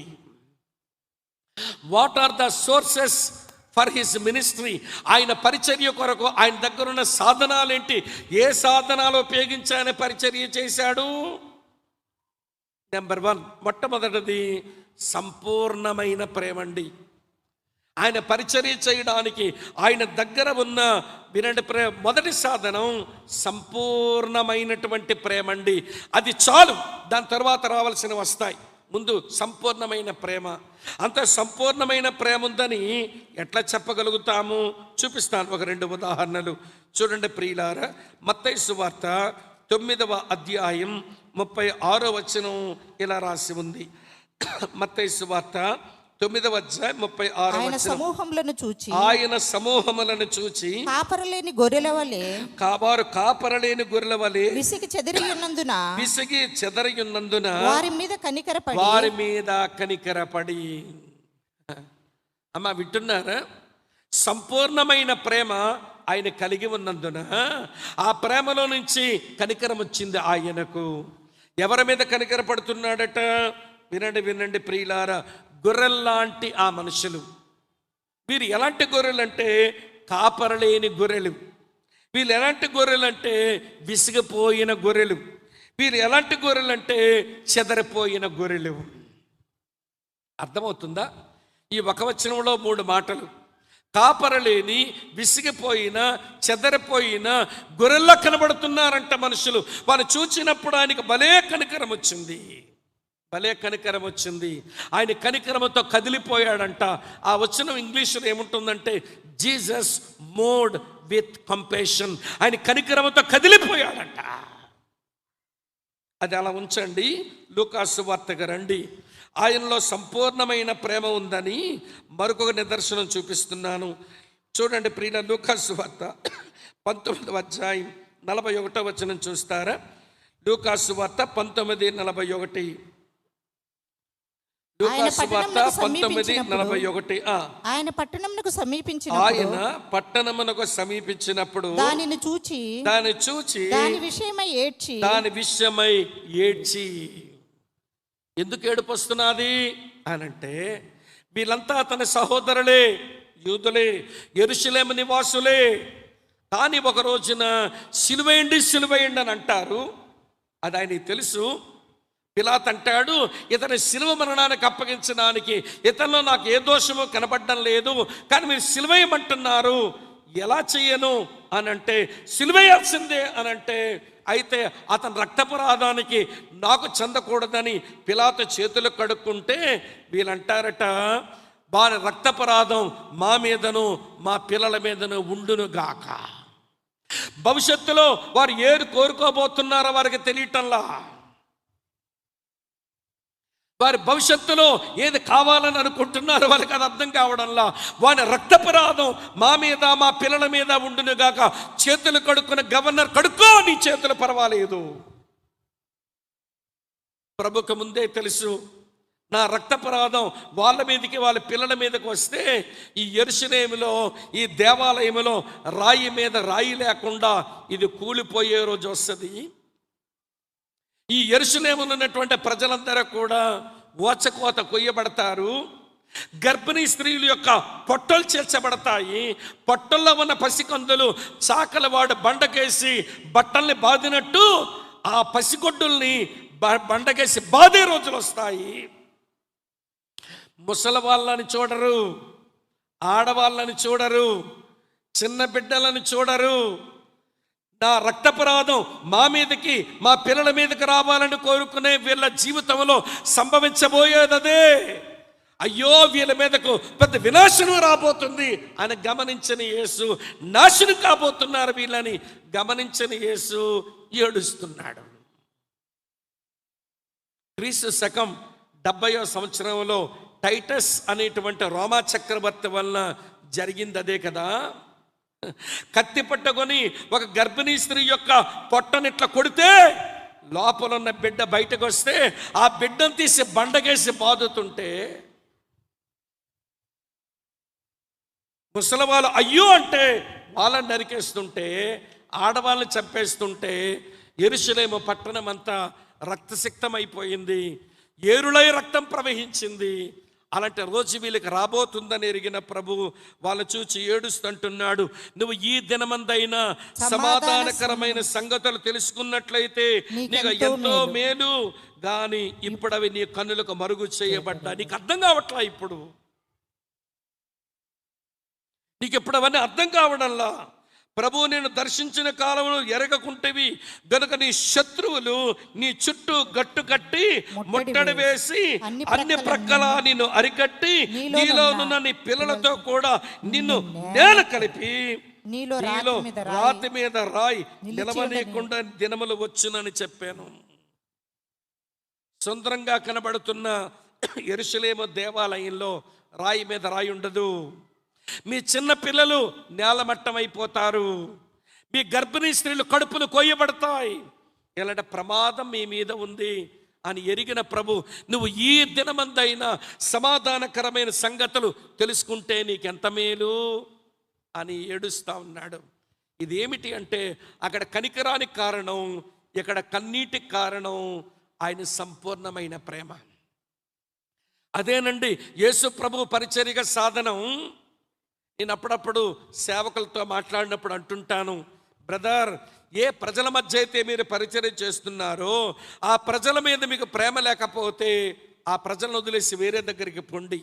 What are the sources for his ministry? ఆయన పరిచర్య కొరకు ఆయన దగ్గర ఉన్న సాధనాలేంటి? ఏ సాధనాలు ఉపయోగించి ఆయన పరిచర్య చేశాడు? నెంబర్ 1, మొట్టమొదటిది సంపూర్ణమైన ప్రేమండి. ఆయన పరిచర్య చేయడానికి ఆయన దగ్గర ఉన్న వినండి మొదటి సాధనం సంపూర్ణమైనటువంటి ప్రేమండి. అది చాలు, దాని తర్వాత రావాల్సినవి వస్తాయి. ముందు సంపూర్ణమైన ప్రేమ. అంత సంపూర్ణమైన ప్రేమ ఉందని ఎట్లా చెప్పగలుగుతాము? చూపిస్తాను ఒక 2 ఉదాహరణలు. చూడండి ప్రియులారా, మత్తయి సువార్త 9వ అధ్యాయం 36వ వచనం ఇలా రాసి ఉంది. మత్తయి సువార్త 9వ అధ్యాయం 36వ వచనం. ఆయన సమూహములను చూచి కాపరలేని గొర్రెల వలె విసిగి చెదరియున్నందున వారి మీద కనికరపడి. అమ్మా వింటున్నారా? సంపూర్ణమైన ప్రేమ ఆయన కలిగి ఉన్నందున ఆ ప్రేమలో నుంచి కనికరం వచ్చింది ఆయనకు. ఎవరి మీద కనికరపడుతున్నాడట? వినండి ప్రియులారా, గొర్రెల్లాంటి ఆ మనుషులు. వీరు ఎలాంటి గొర్రెలు అంటే కాపరలేని గొర్రెలు. వీళ్ళు ఎలాంటి గొర్రెలు అంటే విసిగిపోయిన గొర్రెలు. వీరు ఎలాంటి గొర్రెలు అంటే చెదరిపోయిన గొర్రెలు. అర్థమవుతుందా? ఈ ఒక వచనంలో 3 మాటలు. కాపరలేని, విసిగిపోయిన, చెదరిపోయిన గొర్రెల్లా కనబడుతున్నారంట మనుషులు. వాళ్ళు చూచినప్పుడు ఆయనకు భలే కనికరం వచ్చింది. భలే కనికరం వచ్చింది. ఆయన కనికరమతో కదిలిపోయాడంట. ఆ వచనం ఇంగ్లీషులో ఏముంటుందంటే జీసస్ మోడ్ విత్ కంపేషన్. ఆయన కనికరమతో కదిలిపోయాడంట. అది అలా ఉంచండి. లూకాసు వార్తగా రండి. ఆయనలో సంపూర్ణమైన ప్రేమ ఉందని మరొక నిదర్శనం చూపిస్తున్నాను. చూడండి ప్రియుల, లూకాసు వార్త 19వ అధ్యాయం 41వ వచనం చూస్తారా? లూకాసు వార్త 19:41. లూకాసు వార్త 19:41. ఆయన పట్టణమునకు సమీపించినప్పుడు ఆయన పట్టణమునకు సమీపించినప్పుడు దానిని చూచి దాని విషయమై ఏడ్చి. ఎందుకు ఏడుపు వస్తున్నది అనంటే, వీళ్ళంతా అతని సహోదరులే, యూదులే, యెరూషలేము నివాసులే. కానీ ఒక రోజున సిలువేయండి అని అంటారు. అది ఆయనకి తెలుసు. పిలాతు అంటాడు, ఇతని సిలువ మరణానికి అప్పగించడానికి ఇతనిలో నాకు ఏ దోషమో కనబడడం లేదు, కానీ మీరు సిలువేయమంటున్నారు, ఎలా చెయ్యను అనంటే సిలువేయాల్సిందే అనంటే, అయితే అతని రక్తపరాధానికి నాకు చెందకూడదని పిలాతు చేతులు కడుక్కుంటే వీళ్ళంటారట, వారి రక్తపరాధం మా మీదను మా పిల్లల మీదను ఉండును గాక. భవిష్యత్తులో వారు ఏది కోరుకోబోతున్నారో వారికి తెలియటంలా, వారి భవిష్యత్తులో ఏది కావాలని అనుకుంటున్నారో వారికి అది అర్థం కావడంలా, వారి రక్తపరాధం మా మీద మా పిల్లల మీద ఉండును గాక. చేతులు కడుక్కున్న గవర్నర్, కడుక్కో నీ చేతులు, పర్వాలేదు. ప్రభుకు ముందే తెలుసు, నా రక్తపరాధం వాళ్ళ మీదకి వాళ్ళ పిల్లల మీదకి వస్తే ఈ యెరూషలేములో ఈ దేవాలయంలో రాయి మీద రాయి లేకుండా ఇది కూలిపోయే రోజు వస్తుంది. ఈ యెరూషలేములో ఉన్నటువంటి ప్రజలందరూ కూడా ఓచకోత కొయ్యబడతారు. గర్భిణీ స్త్రీల యొక్క పొట్టలు చేర్చబడతాయి. పొట్టల్లో ఉన్న పసికందులు చాకలవాడు బండకేసి బట్టల్ని బాదినట్టు ఆ పసిగొడ్డుల్ని బండకేసి బాదే రోజులు వస్తాయి. ముసలి వాళ్ళని చూడరు, ఆడవాళ్ళని చూడరు, చిన్న బిడ్డలను చూడరు. నా రక్తపరాధం మా మీదకి మా పిల్లల మీదకి రావాలని కోరుకునే వీళ్ళ జీవితంలో సంభవించబోయేదే. అయ్యో, వీళ్ళ మీదకు పెద్ద వినాశనం రాబోతుంది అని గమనించని యేసు, నాశనం కాబోతున్నారు వీళ్ళని గమనించని యేసు ఏడుస్తున్నాడు. క్రీస్తు శకం 70వ సంవత్సరంలో టైటస్ అనేటువంటి రోమా చక్రవర్తి వలన జరిగింది అదే కదా. కత్తి పట్టుకొని ఒక గర్భిణీ స్త్రీ యొక్క పొట్టనిట్లా కొడితే లోపల ఉన్న బిడ్డ బయటకు వస్తే ఆ బిడ్డను తీసి బండగేసి బాదుతుంటే ముసలి వాళ్ళు అయ్యో అంటే వాళ్ళని నరికేస్తుంటే, ఆడవాళ్ళని చంపేస్తుంటే యెరూషలేము పట్టణం అంతా రక్తసిక్తమైపోయింది. ఏరులై రక్తం ప్రవహించింది. అలాంటి రోజు వీళ్ళకి రాబోతుందని ఎరిగిన ప్రభు వాళ్ళ చూచి ఏడుస్తుంటున్నాడు, నువ్వు ఈ దినమందైనా సమాధానకరమైన సంగతులు తెలుసుకున్నట్లయితే నీకు ఎంతో మేలు, కానీ ఇప్పుడు అవి నీ కన్నులకు మరుగు చేయబడ్డా. నీకు అర్థం కావట్లా, ఇప్పుడు నీకు ఇప్పుడు అవన్నీ అర్థం కావడంలా. ప్రభు నేను దర్శించిన కాలంలో ఎరగకుంటేవి గనుక నీ శత్రువులు నీ చుట్టూ గట్టు కట్టి ముట్టడి వేసి అన్ని ప్రక్కల నిన్ను అరికట్టి నీలోనున్న నీ పిల్లలతో కూడా నిన్ను నేల కలిపి నీలో రాతి మీద రాయి నిలవనీయకుండా దినములు వచ్చునని చెప్పాను. సుందరంగా కనబడుతున్న యెరూషలేము దేవాలయంలో రాయి మీద రాయి ఉండదు. మీ చిన్న పిల్లలు నేలమట్టం అయిపోతారు. మీ గర్భిణీ స్త్రీలు కడుపులు కొయ్యబడతాయి. ఇలాంటి ప్రమాదం మీ మీద ఉంది అని ఎరిగిన ప్రభు, నువ్వు ఈ దినమందైనా సమాధానకరమైన సంగతులు తెలుసుకుంటే నీకెంత మేలు అని ఏడుస్తా ఉన్నాడు. ఇదేమిటి అంటే అక్కడ కనికరానికి కారణం, ఇక్కడ కన్నీటికి కారణం ఆయన సంపూర్ణమైన ప్రేమ. అదేనండి యేసు ప్రభు పరిచర్య సాధనం. నేను అప్పుడప్పుడు సేవకులతో మాట్లాడినప్పుడు అంటుంటాను, బ్రదర్, ఏ ప్రజల మధ్య అయితే మీరు పరిచర్య చేస్తున్నారో ఆ ప్రజల మీద మీకు ప్రేమ లేకపోతే ఆ ప్రజలను వదిలేసి వేరే దగ్గరికి పొండి.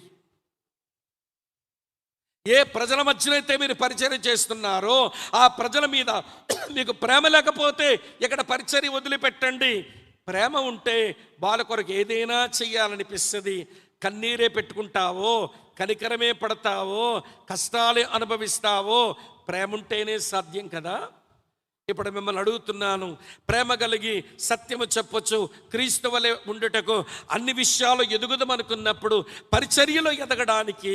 ఏ ప్రజల మధ్యనైతే మీరు పరిచర్య చేస్తున్నారో ఆ ప్రజల మీద మీకు ప్రేమ లేకపోతే ఇక్కడ పరిచర్య వదిలిపెట్టండి. ప్రేమ ఉంటే వాళ్ళ కొరకు ఏదైనా చెయ్యాలనిపిస్తుంది. కన్నీరే పెట్టుకుంటావో, కనికరమే పడతావో, కష్టాలే అనుభవిస్తావో, ప్రేమ ఉంటేనే సాధ్యం కదా. ఇప్పుడు మిమ్మల్ని అడుగుతున్నాను, ప్రేమ కలిగి సత్యము చెప్పొచ్చు, క్రీస్తు వలె ఉండుటకు అన్ని విషయాలు ఎదుగుదామనుకున్నప్పుడు పరిచర్యలో ఎదగడానికి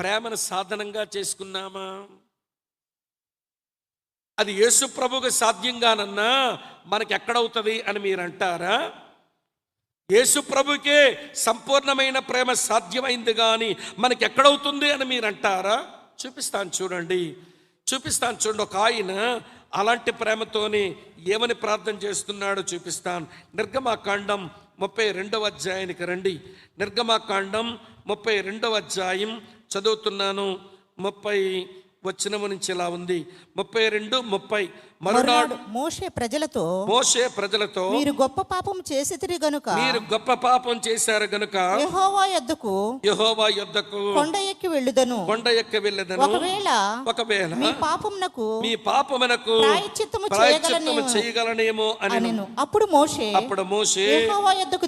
ప్రేమను సాధనంగా చేసుకున్నామా? అది యేసు ప్రభువుకు సాధ్యంగానన్నా మనకి ఎక్కడవుతుంది అని మీరు అంటారా? యేసు ప్రభుకే సంపూర్ణమైన ప్రేమ సాధ్యమైంది కానీ మనకి ఎక్కడవుతుంది అని మీరు అంటారా? చూపిస్తాను చూడండి. ఒక ఆయన అలాంటి ప్రేమతోని ఏమని ప్రార్థన చేస్తున్నాడో చూపిస్తాను. నిర్గమాకాండం 32వ అధ్యాయానికి రండి. నిర్గమాకాండం 32వ అధ్యాయం చదువుతున్నాను. 30 వచనము నుంచి ఇలా ఉంది. 32:30. మరునాడు మోషే ప్రజలతో మీరు గొప్ప పాపం చేసితిరి గనుక మీరు గొప్ప పాపం చేశారు గనుక యెహోవా యొద్దకు కొండ ఎక్కి వెళ్ళెదను. ఒకవేళ మీ పాపమునకు ప్రాయశ్చిత్తము చేయగలనేమో అని. అప్పుడు మోషే యెహోవా యొద్దకు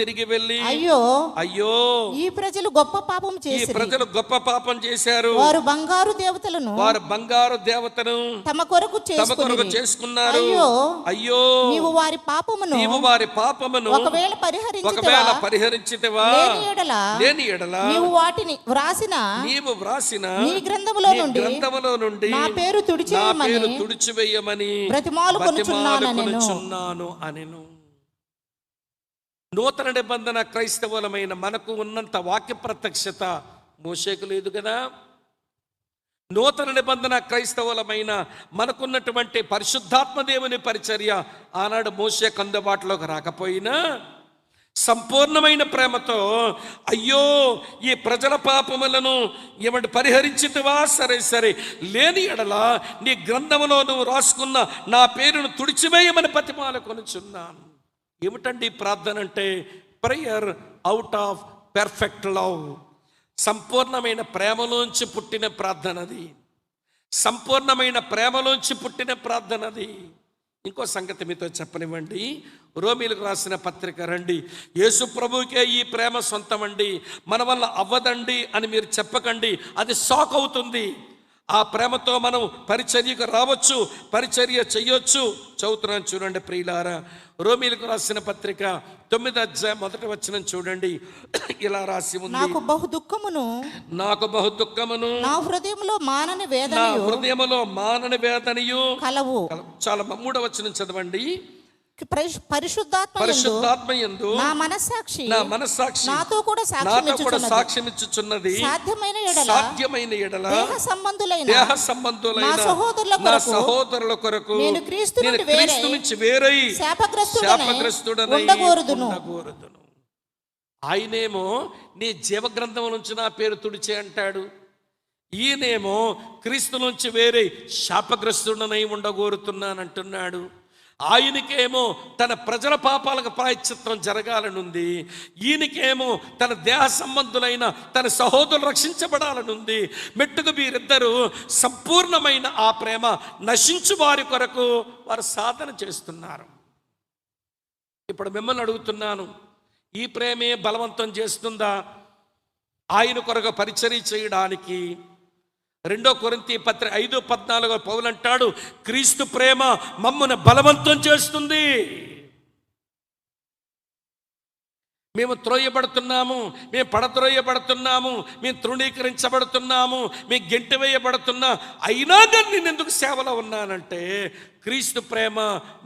తిరిగి వెళ్ళి అయ్యో ఈ ప్రజలు గొప్ప పాపం చేశారు. వారు బంగారు దేవతలను తమ కొరకు చేసుకున్నారు. అయ్యో నీవు వారి పాపమును ఒకవేళ పరిహరించితివా లేని ఎడల నీవు వాటిని వ్రాసిన నీ గ్రంథములో నుండి నా పేరు తుడిచివేయమని బ్రతిమాలుకొనుచున్నాను అనెను. నూతన నిబంధన క్రైస్తవులమైన మనకు ఉన్నంత వాక్య ప్రత్యక్షత మోషేకు లేదు కదా. నూతన నిబంధన క్రైస్తవులమైన మనకున్నటువంటి పరిశుద్ధాత్మ దేవుని పరిచర్య ఆనాడు మోషేకు అందుబాటులోకి రాకపోయినా సంపూర్ణమైన ప్రేమతో అయ్యో ఈ ప్రజల పాపములను ఏమంటే పరిహరించితివా, సరే లేని ఎడల నీ గ్రంథములో నువ్వు రాసుకున్న నా పేరును తుడిచివేయమని బతిమాలుకొనుచున్నాను. ఏమిటండి ప్రార్థన అంటే? Prayer out of perfect love. సంపూర్ణమైన ప్రేమలోంచి పుట్టిన ప్రార్థనది. ఇంకో సంగతి మీతో చెప్పనివ్వండి. రోమీలకు రాసిన పత్రిక రండి. యేసు ప్రభువుకే ఈ ప్రేమ సొంతమండి, మన వల్ల అవ్వదండి అని మీరు చెప్పకండి. అది షాక్ అవుతుంది. ఆ ప్రేమతో మనం పరిచర్యకు రావచ్చు, పరిచర్య చెయ్యొచ్చు. చదువుతున్నాను చూడండి ప్రియులారా. రోమీలకు రాసిన పత్రిక 9వ అధ్యాయం 1వ వచనం చూడండి. ఇలా రాసి ఉంది, నాకు బహు దుఃఖమును నా హృదయములో మానని వేదనయు కలవు. చాలా 3వ వచనం చదవండి. పరిశుద్ధాత్మయందు నా మనస్సాక్షి నాతో కూడా సాక్ష్యమిచ్చుచున్నది. సాధ్యమైన ఎడల దేహ సంబంధులైన నా సహోదరుల కొరకు నేను క్రీస్తు నుంచి వేరై శాపగ్రస్తుడనై ఉండగోరుదును. ఆయనేమో నీ జీవగ్రంథం నుంచి నా పేరు తుడిచే అంటాడు. ఈయనేమో క్రీస్తు నుంచి వేరే శాపగ్రస్తుడనై ఉండగోరుతున్నానంటున్నాడు. ఆయనకేమో తన ప్రజల పాపాలకు ప్రాయశ్చిత్తం జరగాలనుంది. ఈయనకేమో తన దేహ సంబంధులైన తన సహోదరులు రక్షించబడాలనుంది. మెట్టుకు వీరిద్దరూ సంపూర్ణమైన ఆ ప్రేమ నశించు వారి కొరకు వారు సాధన చేస్తున్నారు. ఇప్పుడు మిమ్మల్ని అడుగుతున్నాను, ఈ ప్రేమే బలవంతం చేస్తుందా ఆయన కొరకు పరిచర్య చేయడానికి? 2 కొరింథీ పత్రిక 5:14 పౌలు అంటాడు, క్రీస్తు ప్రేమ మమ్మల్ని బలవంతం చేస్తుంది. మేము త్రోయబడుతున్నాము, మేము పడద్రోయబడుతున్నాము, మేము తృణీకరించబడుతున్నాము, మేము గెంటి వేయబడుతున్నా, అయినా కానీ నేను ఎందుకు సేవలో ఉన్నానంటే క్రీస్తు ప్రేమ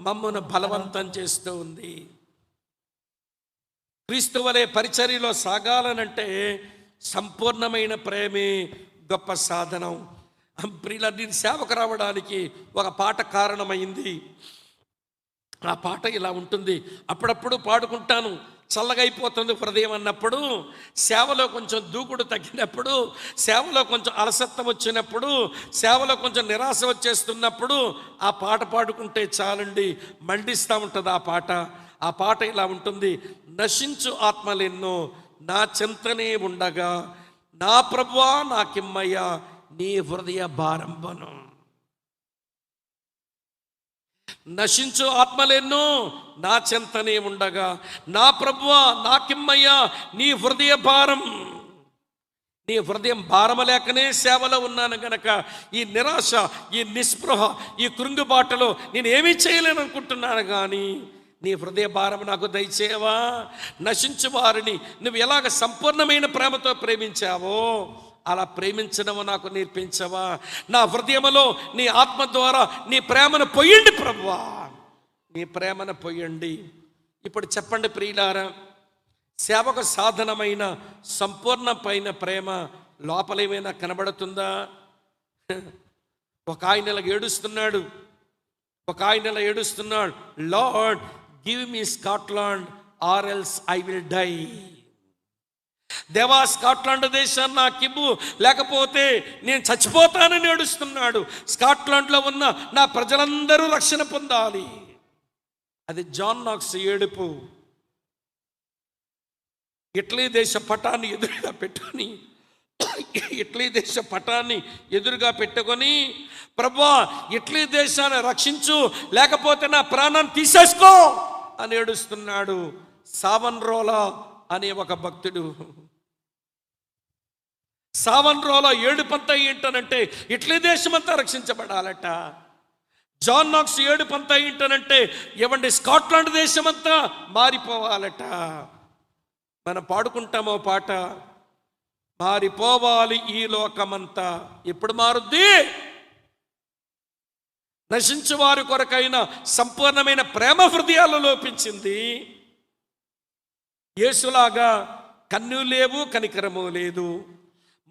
మమ్మల్ని బలవంతం చేస్తూ ఉంది. క్రీస్తు వలె పరిచర్యలో సాగాలనంటే సంపూర్ణమైన ప్రేమే గొప్ప సాధనం. ప్రియుల, దీని సేవకు రావడానికి ఒక పాట కారణమైంది. ఆ పాట ఇలా ఉంటుంది. అప్పుడప్పుడు పాడుకుంటాను. చల్లగా అయిపోతుంది హృదయం అన్నప్పుడు, సేవలో కొంచెం దూకుడు తగ్గినప్పుడు, సేవలో కొంచెం అలసత్వం వచ్చినప్పుడు, సేవలో కొంచెం నిరాశ వచ్చేస్తున్నప్పుడు ఆ పాట పాడుకుంటే చాలండి, మండిస్తూ ఉంటుంది ఆ పాట. ఆ పాట ఇలా ఉంటుంది. నశించు ఆత్మలెన్నో నా చింతనే ఉండగా, నా ప్రభువా నాకిమ్మయ్యా నీ హృదయ భారంబను. నశించు ఆత్మలెన్నో నా చెంతనే ఉండగా, నా ప్రభువా నాకిమ్మయ్యా నీ హృదయ భారం. నీ హృదయం భారమ లేకనే సేవలో ఉన్నాను గనక ఈ నిరాశ, ఈ నిస్పృహ, ఈ కృంగుబాటలో నేను ఏమీ చేయలేను అనుకుంటున్నాను, కానీ నీ హృదయ భారం నాకు దయచేయవా. నశించు వారిని నువ్వు ఎలాగ సంపూర్ణమైన ప్రేమతో ప్రేమించావో అలా ప్రేమించడం నాకు నేర్పించవా. నా హృదయంలో నీ ఆత్మ ద్వారా నీ ప్రేమను పొయ్యండి ప్రభువా, నీ ప్రేమను పొయ్యండి. ఇప్పుడు చెప్పండి ప్రియులారా, సేవకు సాధనమైన సంపూర్ణమైన ప్రేమ లోపలేమైనా కనబడుతుందా? ఒక ఆయన ఇలా ఏడుస్తున్నాడు, lord give me Scotland or else I will die. దేవా స్కాట్లాండ్ దేశాన్ని నాకు ఇవ్వు, లేకపోతే నేను చచ్చిపోతానని ఏడుస్తున్నాడు. స్కాట్లాండ్లో ఉన్న నా ప్రజలందరూ రక్షణ పొందాలి. అది జాన్ నాక్స్ ఏడుపు. ఇటలీ దేశ పటాన్ని ఎదురుగా పెట్టుకొని ప్రభువా ఇటలీ దేశాన్ని రక్షించు, లేకపోతే నా ప్రాణాన్ని తీసేసుకో అని ఏడుస్తున్నాడు సావన్రోలా అనే ఒక భక్తుడు. సావన్రోలా ఏడుపంతా ఏంటనంటే ఇటలీ దేశమంతా రక్షించబడాలట. జాన్ నాక్స్ ఏడుపంతా ఏంటనంటే ఏమండి స్కాట్లాండ్ దేశమంతా మారిపోవాలట. మనం పాడుకుంటామో పాట, మారిపోవాలి ఈ లోకమంతా. ఎప్పుడు మారుద్ది? నశించు వారి కొరకైన సంపూర్ణమైన ప్రేమ హృదయాలు లోపించింది. యేసులాగా కన్ను లేవు, కనికరము లేదు.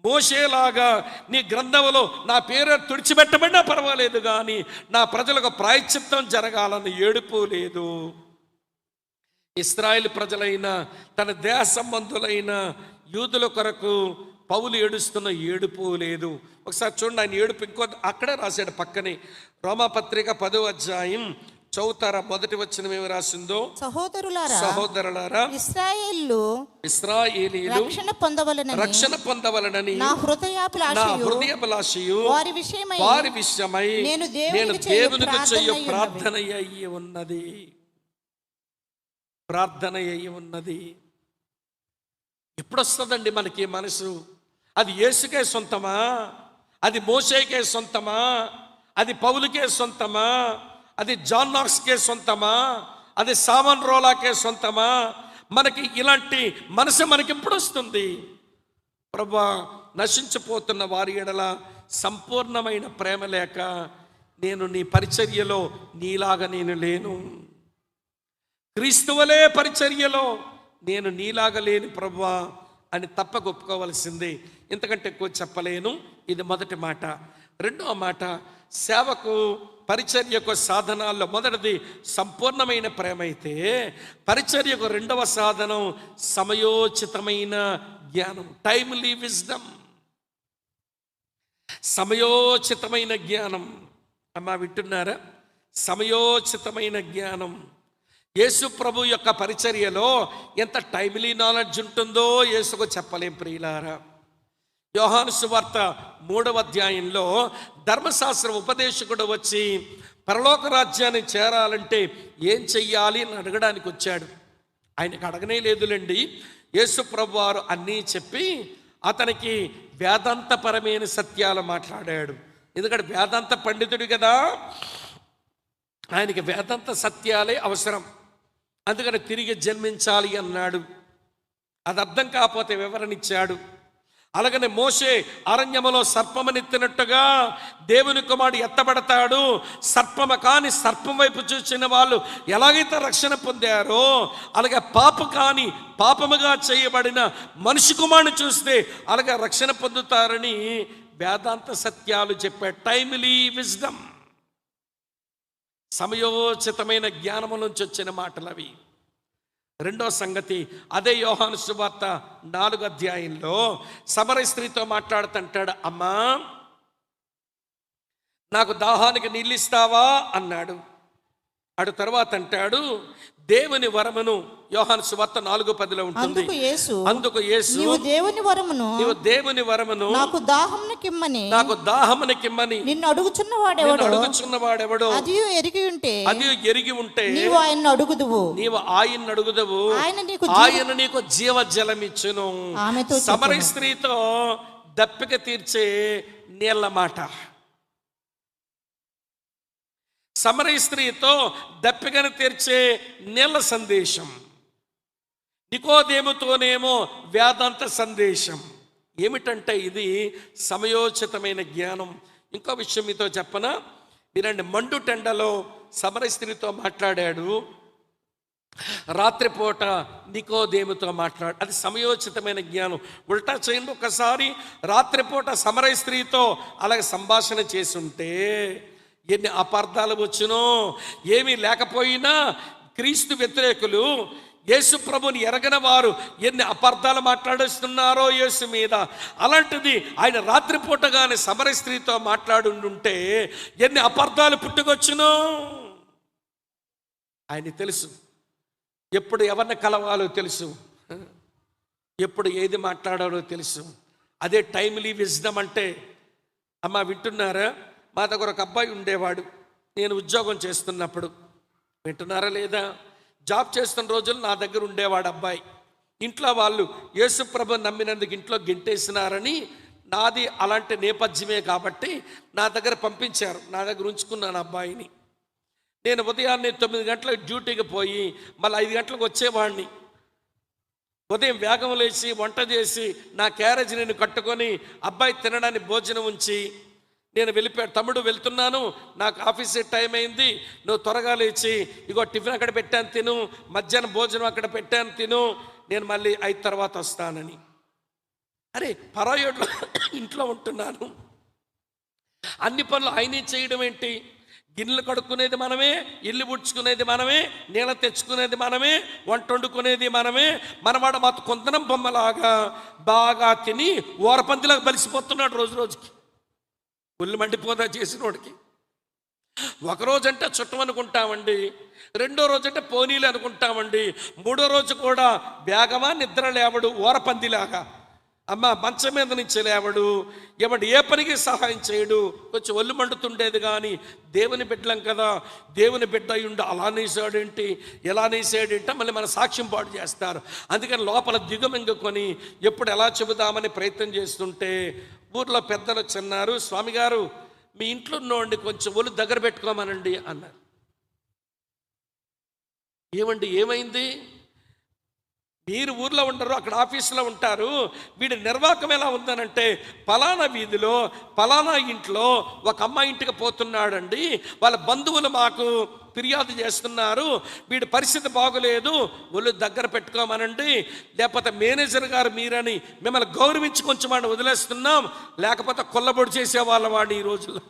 మోషేలాగా నీ గ్రంథంలో నా పేరు తుడిచిపెట్టబడినా పర్వాలేదు, కానీ నా ప్రజలకు ప్రాయశ్చిత్తం జరగాలని ఏడుపు లేదు. ఇశ్రాయేలు ప్రజలైన తన దేశ సంబంధులైన యూదుల కొరకు పౌలు ఏడుస్తున్న ఏడుపు లేదు. ఒకసారి చూడండి, ఆయన ఏడుపు ఇంకో అక్కడే రాశాడు పక్కనే. రోమాపత్రిక 10వ అధ్యాయం చౌతారా మొదటి వచనం ఏమి రాసిందో, సహోదరులారా ఇశ్రాయేలీయులు రక్షణ పొందవలనని నా హృదయాభిలాషయు వారి విషయమై నేను దేవునికి చేయు ప్రార్థన అయ్యి ఉన్నది. ఎప్పుడొస్తుందండి మనకి మనసు? అది యేసుకే సొంతమా? అది మోషేకే సొంతమా? అది పౌలుకే సొంతమా? అది జాన్ నాక్స్కే సొంతమా? అది సావన్రోలాకే సొంతమా? మనకి ఇలాంటి మనసు మనకి ఎప్పుడు వస్తుంది? ప్రభువా నశించిపోతున్న వారి ఎడల సంపూర్ణమైన ప్రేమ లేక నేను నీ పరిచర్యలో నీలాగా నేను లేను. క్రీస్తువలే పరిచర్యలో నేను నీలాగా లేని ప్రభువా అని తప్పక ఒప్పుకోవలసిందే. ఇంతకంటే ఎక్కువ చెప్పలేను. ఇది మొదటి మాట. రెండవ మాట, సేవకు పరిచర్యకు సాధనాల్లో మొదటిది సంపూర్ణమైన ప్రేమ అయితే, పరిచర్యకు రెండవ సాధనం సమయోచితమైన జ్ఞానం, టైమ్లీ విజ్డమ్. సమయోచితమైన జ్ఞానం. అమ్మా వింటున్నారా? సమయోచితమైన జ్ఞానం. యేసు ప్రభు యొక్క పరిచర్యలో ఎంత టైమ్లీ నాలెడ్జ్ ఉంటుందో యేసుకు చెప్పలేం ప్రియులారా. యోహాను సువార్త 3వ అధ్యాయంలో ధర్మశాస్త్ర ఉపదేశకుడు వచ్చి పరలోక రాజ్యాన్ని చేరాలంటే ఏం చెయ్యాలి అని అడగడానికి వచ్చాడు. ఆయనకు అడగనే లేదులేండి. యేసు ప్రభు వారు అన్నీ చెప్పి అతనికి వేదాంతపరమైన సత్యాలు మాట్లాడాడు. ఎందుకంటే వేదాంత పండితుడు కదా, ఆయనకి వేదాంత సత్యాలే అవసరం. అందుకని తిరిగి జన్మించాలి అన్నాడు. అది అర్థం కాకపోతే వివరణ ఇచ్చాడు. అలాగనే మోషే అరణ్యములో సర్పమనెత్తినట్టుగా దేవుని కుమారుడు ఎత్తబడతాడు. సర్పమ కాని సర్పం వైపు చూసిన వాళ్ళు ఎలాగైతే రక్షణ పొందారో, అలాగే పాపముగా చేయబడిన మనిషి కుమారుని చూస్తే అలాగే రక్షణ పొందుతారని వేదాంత సత్యాలు చెప్పే టైమ్లీ విజ్డమ్, సమయోచితమైన జ్ఞానము నుంచి వచ్చిన మాటలు అవి. రెండో సంగతి, అదే యోహాను సువార్త 4వ అధ్యాయంలో సమరయ స్త్రీతో మాట్లాడుతుంటాడు. అమ్మా నాకు దాహానికి నీళ్ళు ఇస్తావా అన్నాడు. అటు తర్వాత అంటాడు, దేవుని వరమును, యోహాను సువార్త 4:10 ఉంటుంది. అందుకు యేసు నీవు దేవుని వరమును నాకు దాహమునకిమ్మని నిన్ను అడుగుచున్నవాడెవడో అది ఎరిగి ఉంటే నీవు ఆయన్ని అడుగుదువు ఆయన నీకు జీవజలమిచ్చును. సమరయ స్త్రీతో దప్పిక తీర్చే నీళ్ల మాట, సమరయ స్త్రీతో దప్పికను తీర్చే నీళ్ల సందేశం, నికోదేముతోనేమో వేదాంత సందేశం. ఏమిటంటే ఇది సమయోచితమైన జ్ఞానం. ఇంకో విషయం మీతో చెప్పనా, మీరండి, మండు టెండలో సమరయ స్త్రీతో మాట్లాడాడు, రాత్రిపూట నికోదేముతో అది సమయోచితమైన జ్ఞానం. ఉల్టా చేయండి, ఒకసారి రాత్రిపూట సమరయ స్త్రీతో అలాగే సంభాషణ చేసుంటే ఎన్ని అపార్థాలు వచ్చునో. ఏమీ లేకపోయినా క్రీస్తు వ్యతిరేకులు, యేసు ప్రభుని ఎరగని వారు ఎన్ని అపార్థాలు మాట్లాడేస్తున్నారో యేసు మీద. అలాంటిది ఆయన రాత్రిపూటగానే సమరయ స్త్రీతో మాట్లాడుంటే ఎన్ని అపార్థాలు పుట్టుకొచ్చునో. ఆయన తెలుసు, ఎప్పుడు ఎవరిని కలవాలో తెలుసు, ఎప్పుడు ఏది మాట్లాడాలో తెలుసు. అదే టైమ్లీ విజ్డమ్ అంటే. అమ్మ వింటున్నారా, మా దగ్గర ఒక అబ్బాయి ఉండేవాడు, నేను ఉద్యోగం చేస్తున్నప్పుడు. వింటున్నారా లేదా? జాబ్ చేస్తున్న రోజులు నా దగ్గర ఉండేవాడు అబ్బాయి. ఇంట్లో వాళ్ళు యేసు ప్రభుని నమ్మినందుకు ఇంట్లో గెంటేసినారని, నాది అలాంటి నేపథ్యమే కాబట్టి నా దగ్గర పంపించారు, నా దగ్గర ఉంచుకున్నాను అబ్బాయిని. నేను ఉదయాన్నే 9 గంటలకు డ్యూటీకి పోయి మళ్ళీ 5 గంటలకు వచ్చేవాడిని. ఉదయం వేగం లేచి వంట చేసి నా క్యారేజ్ నేను కట్టుకొని అబ్బాయి తినడానికి భోజనం ఉంచి నేను వెళ్ళిపోయాడు. తమ్ముడు వెళ్తున్నాను, నాకు ఆఫీస్ టైం అయింది, నువ్వు త్వరగా లేచి ఇగో టిఫిన్ అక్కడ పెట్టాను తిను, మధ్యాహ్నం భోజనం అక్కడ పెట్టాను తిను, నేను మళ్ళీ 5 తర్వాత వస్తానని. అరే పరాయోడ్లో ఇంట్లో ఉంటున్నాను, అన్ని పనులు ఆయనే చేయడం ఏంటి? గిన్నెలు కడుక్కునేది మనమే, ఇల్లు పుడ్చుకునేది మనమే, నీళ్ళ తెచ్చుకునేది మనమే, వంట వండుకునేది మనమే. మనవాడు మాతో కొందనం బొమ్మలాగా బాగా తిని ఓరపందిలాగా బలిసిపోతున్నాడు రోజు రోజుకి. ఒళ్ళు మండిపోదా చేసినోడికి. ఒకరోజంటే చుట్టం అనుకుంటామండి, రెండో రోజంటే పోనీలు అనుకుంటామండి, మూడో రోజు కూడా వేగమా నిద్ర లేవడు ఓరపందిలాగా. అమ్మ మంచం మీద నుంచి లేవడు, ఏమంటే ఏ పనికి సహాయం చేయడు. కొంచెం ఒళ్ళు మండుతుండేది. కానీ దేవుని బిడ్డలం కదా, దేవుని బిడ్డ అయ్యుండి అలా నేసాడేంటి, ఎలా నేసాడేంటే మళ్ళీ మన సాక్ష్యం పాటు చేస్తారు. అందుకని లోపల దిగమింగుకొని ఎప్పుడు ఎలా చెబుదామని ప్రయత్నం చేస్తుంటే ఊర్లో పెద్దలు చిన్నారు, స్వామి గారు మీ ఇంట్లో ఉన్నోండి కొంచెం ఒళ్ళు దగ్గర పెట్టుకోమనండి అన్నారు. ఏమండి ఏమైంది? మీరు ఊర్లో ఉండరు, అక్కడ ఆఫీసులో ఉంటారు. వీడి నిర్వాహకం ఎలా ఉందనంటే, పలానా వీధిలో పలానా ఇంట్లో ఒక అమ్మాయి ఇంటికి పోతున్నాడండి, వాళ్ళ బంధువులు మాకు ఫిర్యాదు చేస్తున్నారు, వీడి పరిస్థితి బాగోలేదు, ఒళ్ళు దగ్గర పెట్టుకోమనండి, లేకపోతే మేనేజర్ గారు మీరని మిమ్మల్ని గౌరవించి కొంచెం వాడిని వదిలేస్తున్నాం, లేకపోతే కొల్లబొడి చేసేవాళ్ళ వాడిని ఈ రోజుల్లో.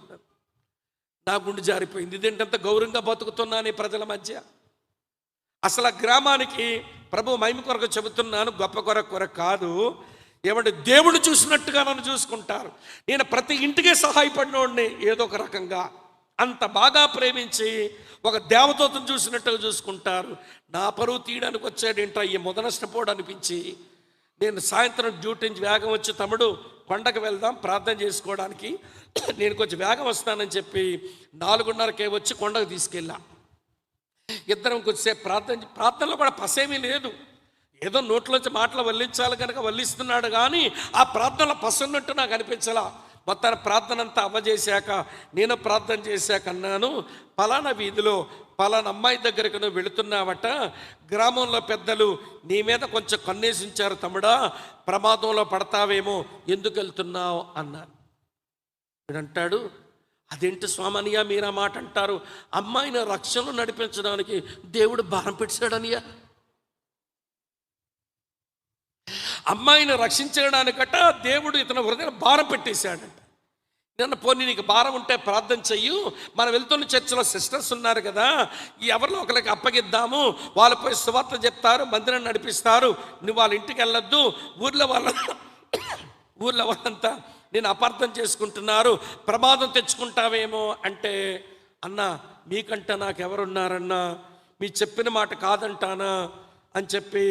నా గుండె జారిపోయింది. ఇదేంటంత గౌరవంగా బతుకుతున్నాను ప్రజల మధ్య. అసలు ఆ గ్రామానికి ప్రభు మహిమ కొరకు చెబుతున్నాను, గొప్ప కొరకు కాదు. ఏమంటే దేవుడు చూసినట్టుగా నన్ను చూసుకుంటారు. నేను ప్రతి ఇంటికే సహాయపడినోడిని ఏదో ఒక రకంగా. అంత బాగా ప్రేమించి ఒక దేవదూతను చూసినట్టుగా చూసుకుంటారు. నా పరువు తీయడానికి వచ్చాడేంటో ఈ మొదనష్టపోడు అనిపించి నేను సాయంత్రం డ్యూటీ నుంచి వేగం వచ్చి, తమ్ముడు కొండకు వెళ్దాం ప్రార్థన చేసుకోవడానికి, నేను కొంచెం వేగం వస్తానని చెప్పి 4:30కే వచ్చి కొండకు తీసుకెళ్ళా. ఇద్దరం కొద్దిసేపు ప్రార్థనలో కూడా పసేమీ లేదు, ఏదో నోట్లోంచి మాటలు వల్లించాలి కనుక వల్లిస్తున్నాడు. కానీ ఆ ప్రార్థనలో పసున్నట్టు నాకు అనిపించలా. మొత్తాన్ని ప్రార్థన అంతా అవ్వజేశాక నేను ప్రార్థన చేశాక అన్నాను, పలానా వీధిలో పలానా అమ్మాయి దగ్గరకు నువ్వు వెళుతున్నావట, గ్రామంలో పెద్దలు నీ మీద కొంచెం కన్నేసి ఉంచారు తమ్ముడా, ప్రమాదంలో పడతావేమో, ఎందుకు వెళ్తున్నావు అన్నారు. వీడంటాడు, అదేంటి స్వామనియా మీరు ఆ మాట అంటారు? అమ్మాయిని రక్షణలో నడిపించడానికి దేవుడు భారం పెట్టాడనియా? అమ్మాయిని రక్షించడానికట దేవుడు ఇతని హృదయం భారం పెట్టేశాడంట. నిన్న పోనీ నీకు భారం ఉంటే ప్రార్థన చెయ్యు, మనం వెళ్తున్న చర్చిలో సిస్టర్స్ ఉన్నారు కదా, ఎవరిలో ఒకరికి అప్పగిద్దాము, వాళ్ళు పోయి సువార్త చెప్తారు, మందిరం నడిపిస్తారు, నువ్వు వాళ్ళ ఇంటికి వెళ్ళొద్దు, ఊర్లో వాళ్ళంతా నేను అపార్థం చేసుకుంటున్నారు, ప్రమాదం తెచ్చుకుంటావేమో అంటే, అన్న మీకంటే నాకు ఎవరున్నారన్నా, మీ చెప్పిన మాట కాదంటానా అని చెప్పి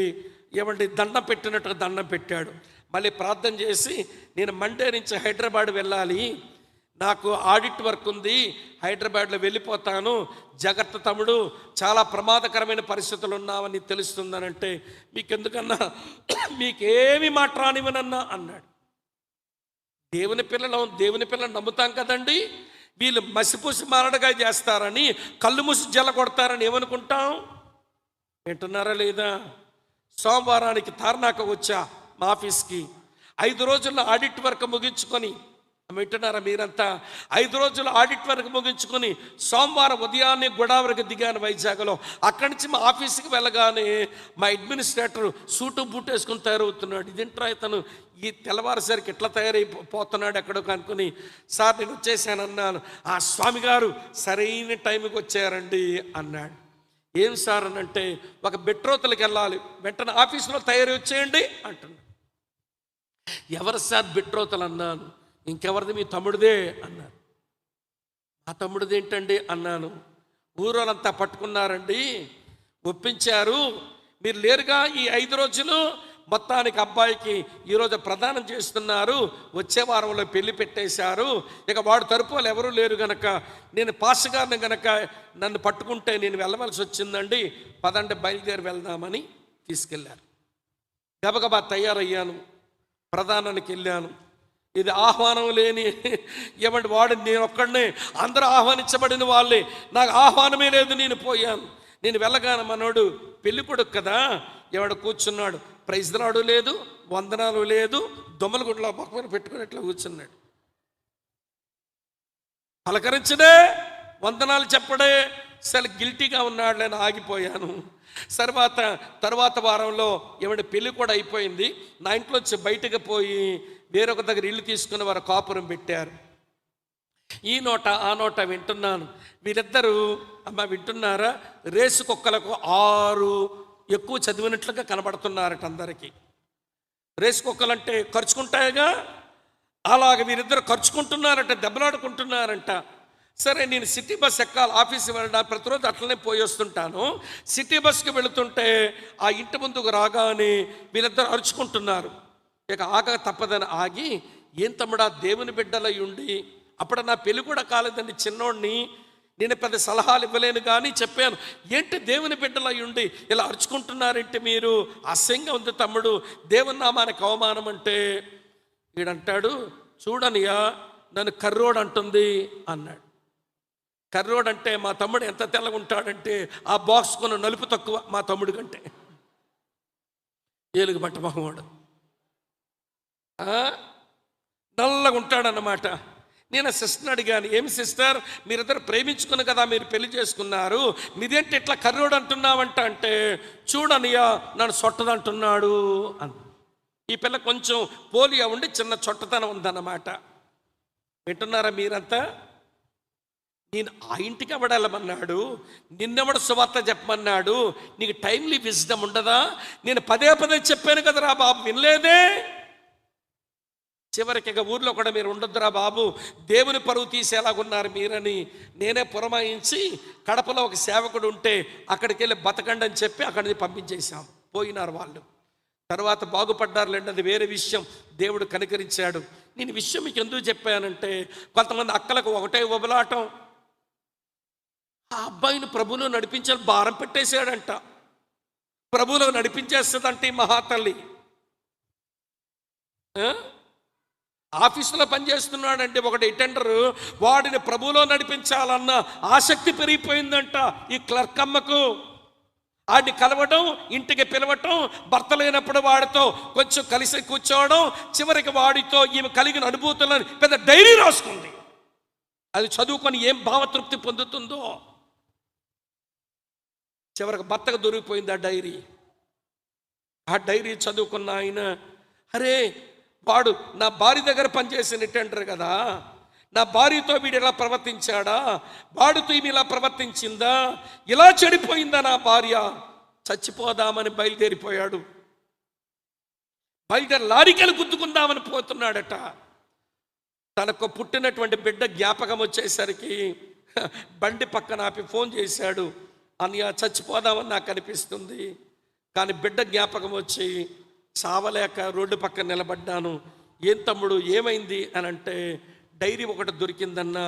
ఏమంటే దండం పెట్టినట్టుగా దండం పెట్టాడు. మళ్ళీ ప్రార్థన చేసి, నేను మండే నుంచి హైదరాబాద్ వెళ్ళాలి, నాకు ఆడిట్ వర్క్ ఉంది, హైదరాబాద్లో వెళ్ళిపోతాను, జాగ్రత్త తమ్ముడు, చాలా ప్రమాదకరమైన పరిస్థితులు ఉన్నావని తెలుస్తుందనంటే, మీకెందుకన్నా, మీకేమి మాట రానివనన్నా అన్నాడు. దేవుని పిల్లలు నమ్ముతాం కదండి. వీళ్ళు మసిపూసి మారడగా చేస్తారని, కళ్ళు మూసి జల కొడతారని ఏమనుకుంటాం? వింటున్నారా లేదా? సోమవారానికి తార్నాక వచ్చా మా ఆఫీస్కి. 5 రోజుల్లో ఆడిట్ వర్క్ ముగించుకొని, వింటున్నారా మీరంతా? 5 రోజులు ఆడిట్ వర్క్ ముగించుకొని సోమవారం ఉదయాన్నే గోదావరికి దిగాను వైజాగ్లో. అక్కడి నుంచి మా ఆఫీస్కి వెళ్ళగానే మా అడ్మినిస్ట్రేటర్ సూటు బూట్ వేసుకుని తయారవుతున్నాడు. ఇదేంట్రా ఇతను ఈ తెల్లవారుసరికి ఎట్లా తయారైపోతున్నాడు ఎక్కడో కనుక్కొని, సార్ నేను వచ్చేసాను అన్నాను. ఆ స్వామి గారు సరైన టైంకి వచ్చారండి అన్నాడు. ఏం సార్ అని అంటే, ఒక బెట్రోతలకి వెళ్ళాలి, వెంటనే ఆఫీసులో తయారీ వచ్చేయండి అంటున్నాడు. ఎవరు సార్ బెట్రోతలు అన్నాను. ఇంకెవరిది? మీ తమ్ముడిదే అన్నారు. మా తమ్ముడిది ఏంటండి అన్నాను. ఊరోళ్ళంతా పట్టుకున్నారండి, ఒప్పించారు, మీరు లేరుగా ఈ 5 రోజులు, మొత్తానికి అబ్బాయికి ఈరోజు ప్రదానం చేస్తున్నారు, వచ్చే వారంలో పెళ్లి పెట్టేశారు, ఇక వాడు తరపులు ఎవరూ లేరు గనక నేను పాస్ గారిని గనక నన్ను పట్టుకుంటే నేను వెళ్ళవలసి వచ్చిందండి, పదండి బయలుదేరి వెళ్దామని తీసుకెళ్ళారు. గబగబా తయారయ్యాను, ప్రధానానికి వెళ్ళాను. ఇది ఆహ్వానం లేని ఏమంటే వాడు, నేను ఒక్కడనే, అందరూ ఆహ్వానించబడిన వాళ్ళే, నాకు ఆహ్వానమే లేదు. నేను పోయాను. నేను వెళ్ళగానే మనోడు పెళ్లి కొడుకు కదా, ఎవడు కూర్చున్నాడు, ప్రైజ్ రాడు లేదు, వందనాలు లేదు, దొమ్మల గుడ్లో మొక్కమైన పెట్టుకుని ఇట్లా కూర్చున్నాడు. పలకరించడే, వందనాలు చెప్పడే, అసలు గిల్టీగా ఉన్నాడు నేను ఆగిపోయాను. తర్వాత వారంలో ఏమంటే పెళ్లి కూడా అయిపోయింది. నా ఇంట్లోంచి బయటకు పోయి వేరొక దగ్గర ఇల్లు తీసుకుని వారు కాపురం పెట్టారు. ఈ నోట ఆ నోట వింటున్నాను. వీరిద్దరూ, అమ్మ వింటున్నారా, రేసు కుక్కలకు 6 ఎక్కువ చదివినట్లుగా కనబడుతున్నారట అందరికీ. రేసు కుక్కలంటే ఖర్చుకుంటాయిగా, అలాగ వీరిద్దరు ఖర్చుకుంటున్నారట, దెబ్బలాడుకుంటున్నారంట. సరే నేను సిటీ బస్ ఎక్కాలి, ఆఫీస్కి వెళ్ళడానికి ప్రతిరోజు అట్లనే పోయి వస్తుంటాను. సిటీ బస్కి వెళుతుంటే ఆ ఇంటి ముందుకు రాగానే వీళ్ళిద్దరు అరుచుకుంటున్నారు. ఇక ఆగ తప్పదని ఆగి, ఏం తమ్ముడా దేవుని బిడ్డలై ఉండి, అప్పుడు నా పెళ్ళి కూడా కాలేదండి, చిన్నోడిని, నేను పెద్ద సలహాలు ఇవ్వలేను కానీ చెప్పాను, ఏంటి దేవుని బిడ్డలై ఉండి ఇలా అరుచుకుంటున్నారంటే మీరు, అసహ్యంగా ఉంది తమ్ముడు, దేవుని నామానికి అవమానం అంటే. వీడంటాడు, చూడనియా నన్ను కర్రోడు అంటుంది అన్నాడు. కర్రోడు అంటే మా తమ్ముడు ఎంత తెల్లగా ఉంటాడంటే ఆ బాక్స్ కొన్న నలుపు తక్కువ మా తమ్ముడు కంటే, ఏలుగు బట్ట మొహవాడు, నల్లగా ఉంటాడన్నమాట. నేను సిస్టర్ని అడిగాను, ఏమి సిస్టర్ మీరిద్దరు ప్రేమించుకుని కదా మీరు పెళ్లి చేసుకున్నారు, మీదేంటి ఇట్లా కర్రోడు అంటున్నావంట అంటే, చూడనియా నన్ను సొట్టదంటున్నాడు అని. ఈ పిల్ల కొంచెం పోలియో ఉండి చిన్న చొట్టతనం ఉందన్నమాట. వింటున్నారా మీరంతా? నేను ఆ ఇంటికి ఎవడెళ్ళమన్నాడు, నిన్నెవడు సువార్త చెప్పమన్నాడు, నీకు టైమ్లీ విజ్డమ్ ఉండదా? నేను పదే చెప్పాను కదరా బాబు, వినలేదే. చివరికి ఇక ఊర్లో కూడా మీరు ఉండొద్దురా బాబు, దేవుని పరువు తీసేలాగున్నారు మీరని నేనే పురమాయించి, కడపలో ఒక సేవకుడు ఉంటే అక్కడికి వెళ్ళి బతకండి అని చెప్పి అక్కడికి పంపించేశాం. పోయినారు వాళ్ళు, తర్వాత బాగుపడ్డారులేండి, అది వేరే విషయం. దేవుడు కనికరించాడు. నేను విషయం మీకు ఎందుకు చెప్పానంటే, కొంతమంది అక్కలకు ఒకటే ఉబలాటం, ఆ అబ్బాయిని ప్రభువులో నడిపించాలి భారం పెట్టేశాడంట. ప్రభువులో నడిపించేస్తుందంటే ఈ మహాతల్లి. ఆఫీసులో పనిచేస్తున్నాడంటే ఒకటి అటెండర్, వాడిని ప్రభువులో నడిపించాలన్న ఆసక్తి పెరిగిపోయిందంట ఈ క్లర్క్ అమ్మకు. వాడిని కలవడం, ఇంటికి పిలవటం, భర్త లేనప్పుడు వాడితో కొంచెం కలిసి కూర్చోవడం, చివరికి వాడితో ఈమె కలిగిన అనుభూతులను పెద్ద డైరీ రాసుకుంది. అది చదువుకొని ఏం భావతృప్తి పొందుతుందో. చివరికి భర్తకు దొరికిపోయింది ఆ డైరీ. ఆ డైరీ చదువుకున్న ఆయన, అరే వాడు నా భార్య దగ్గర పనిచేసిన అటెండర్ కదా, నా భార్యతో వీడు ఇలా ప్రవర్తించాడా, వాడితో ఈమె ఇలా ప్రవర్తించిందా, ఇలా చెడిపోయిందా నా భార్య, చచ్చిపోదామని బయలుదేరిపోయాడు. లారీకెళ్ళి గుద్దుకుందామని పోతున్నాడట. తనకు పుట్టినటువంటి బిడ్డ జ్ఞాపకం వచ్చేసరికి బండి పక్కన ఆపి ఫోన్ చేశాడు, అన్నయ్య చచ్చిపోదామని నాకు అనిపిస్తుంది, కానీ బిడ్డ జ్ఞాపకం వచ్చి చావలేక రోడ్డు పక్కన నిలబడ్డాను. ఏం తమ్ముడు ఏమైంది అని అంటే, డైరీ ఒకటి దొరికిందన్న,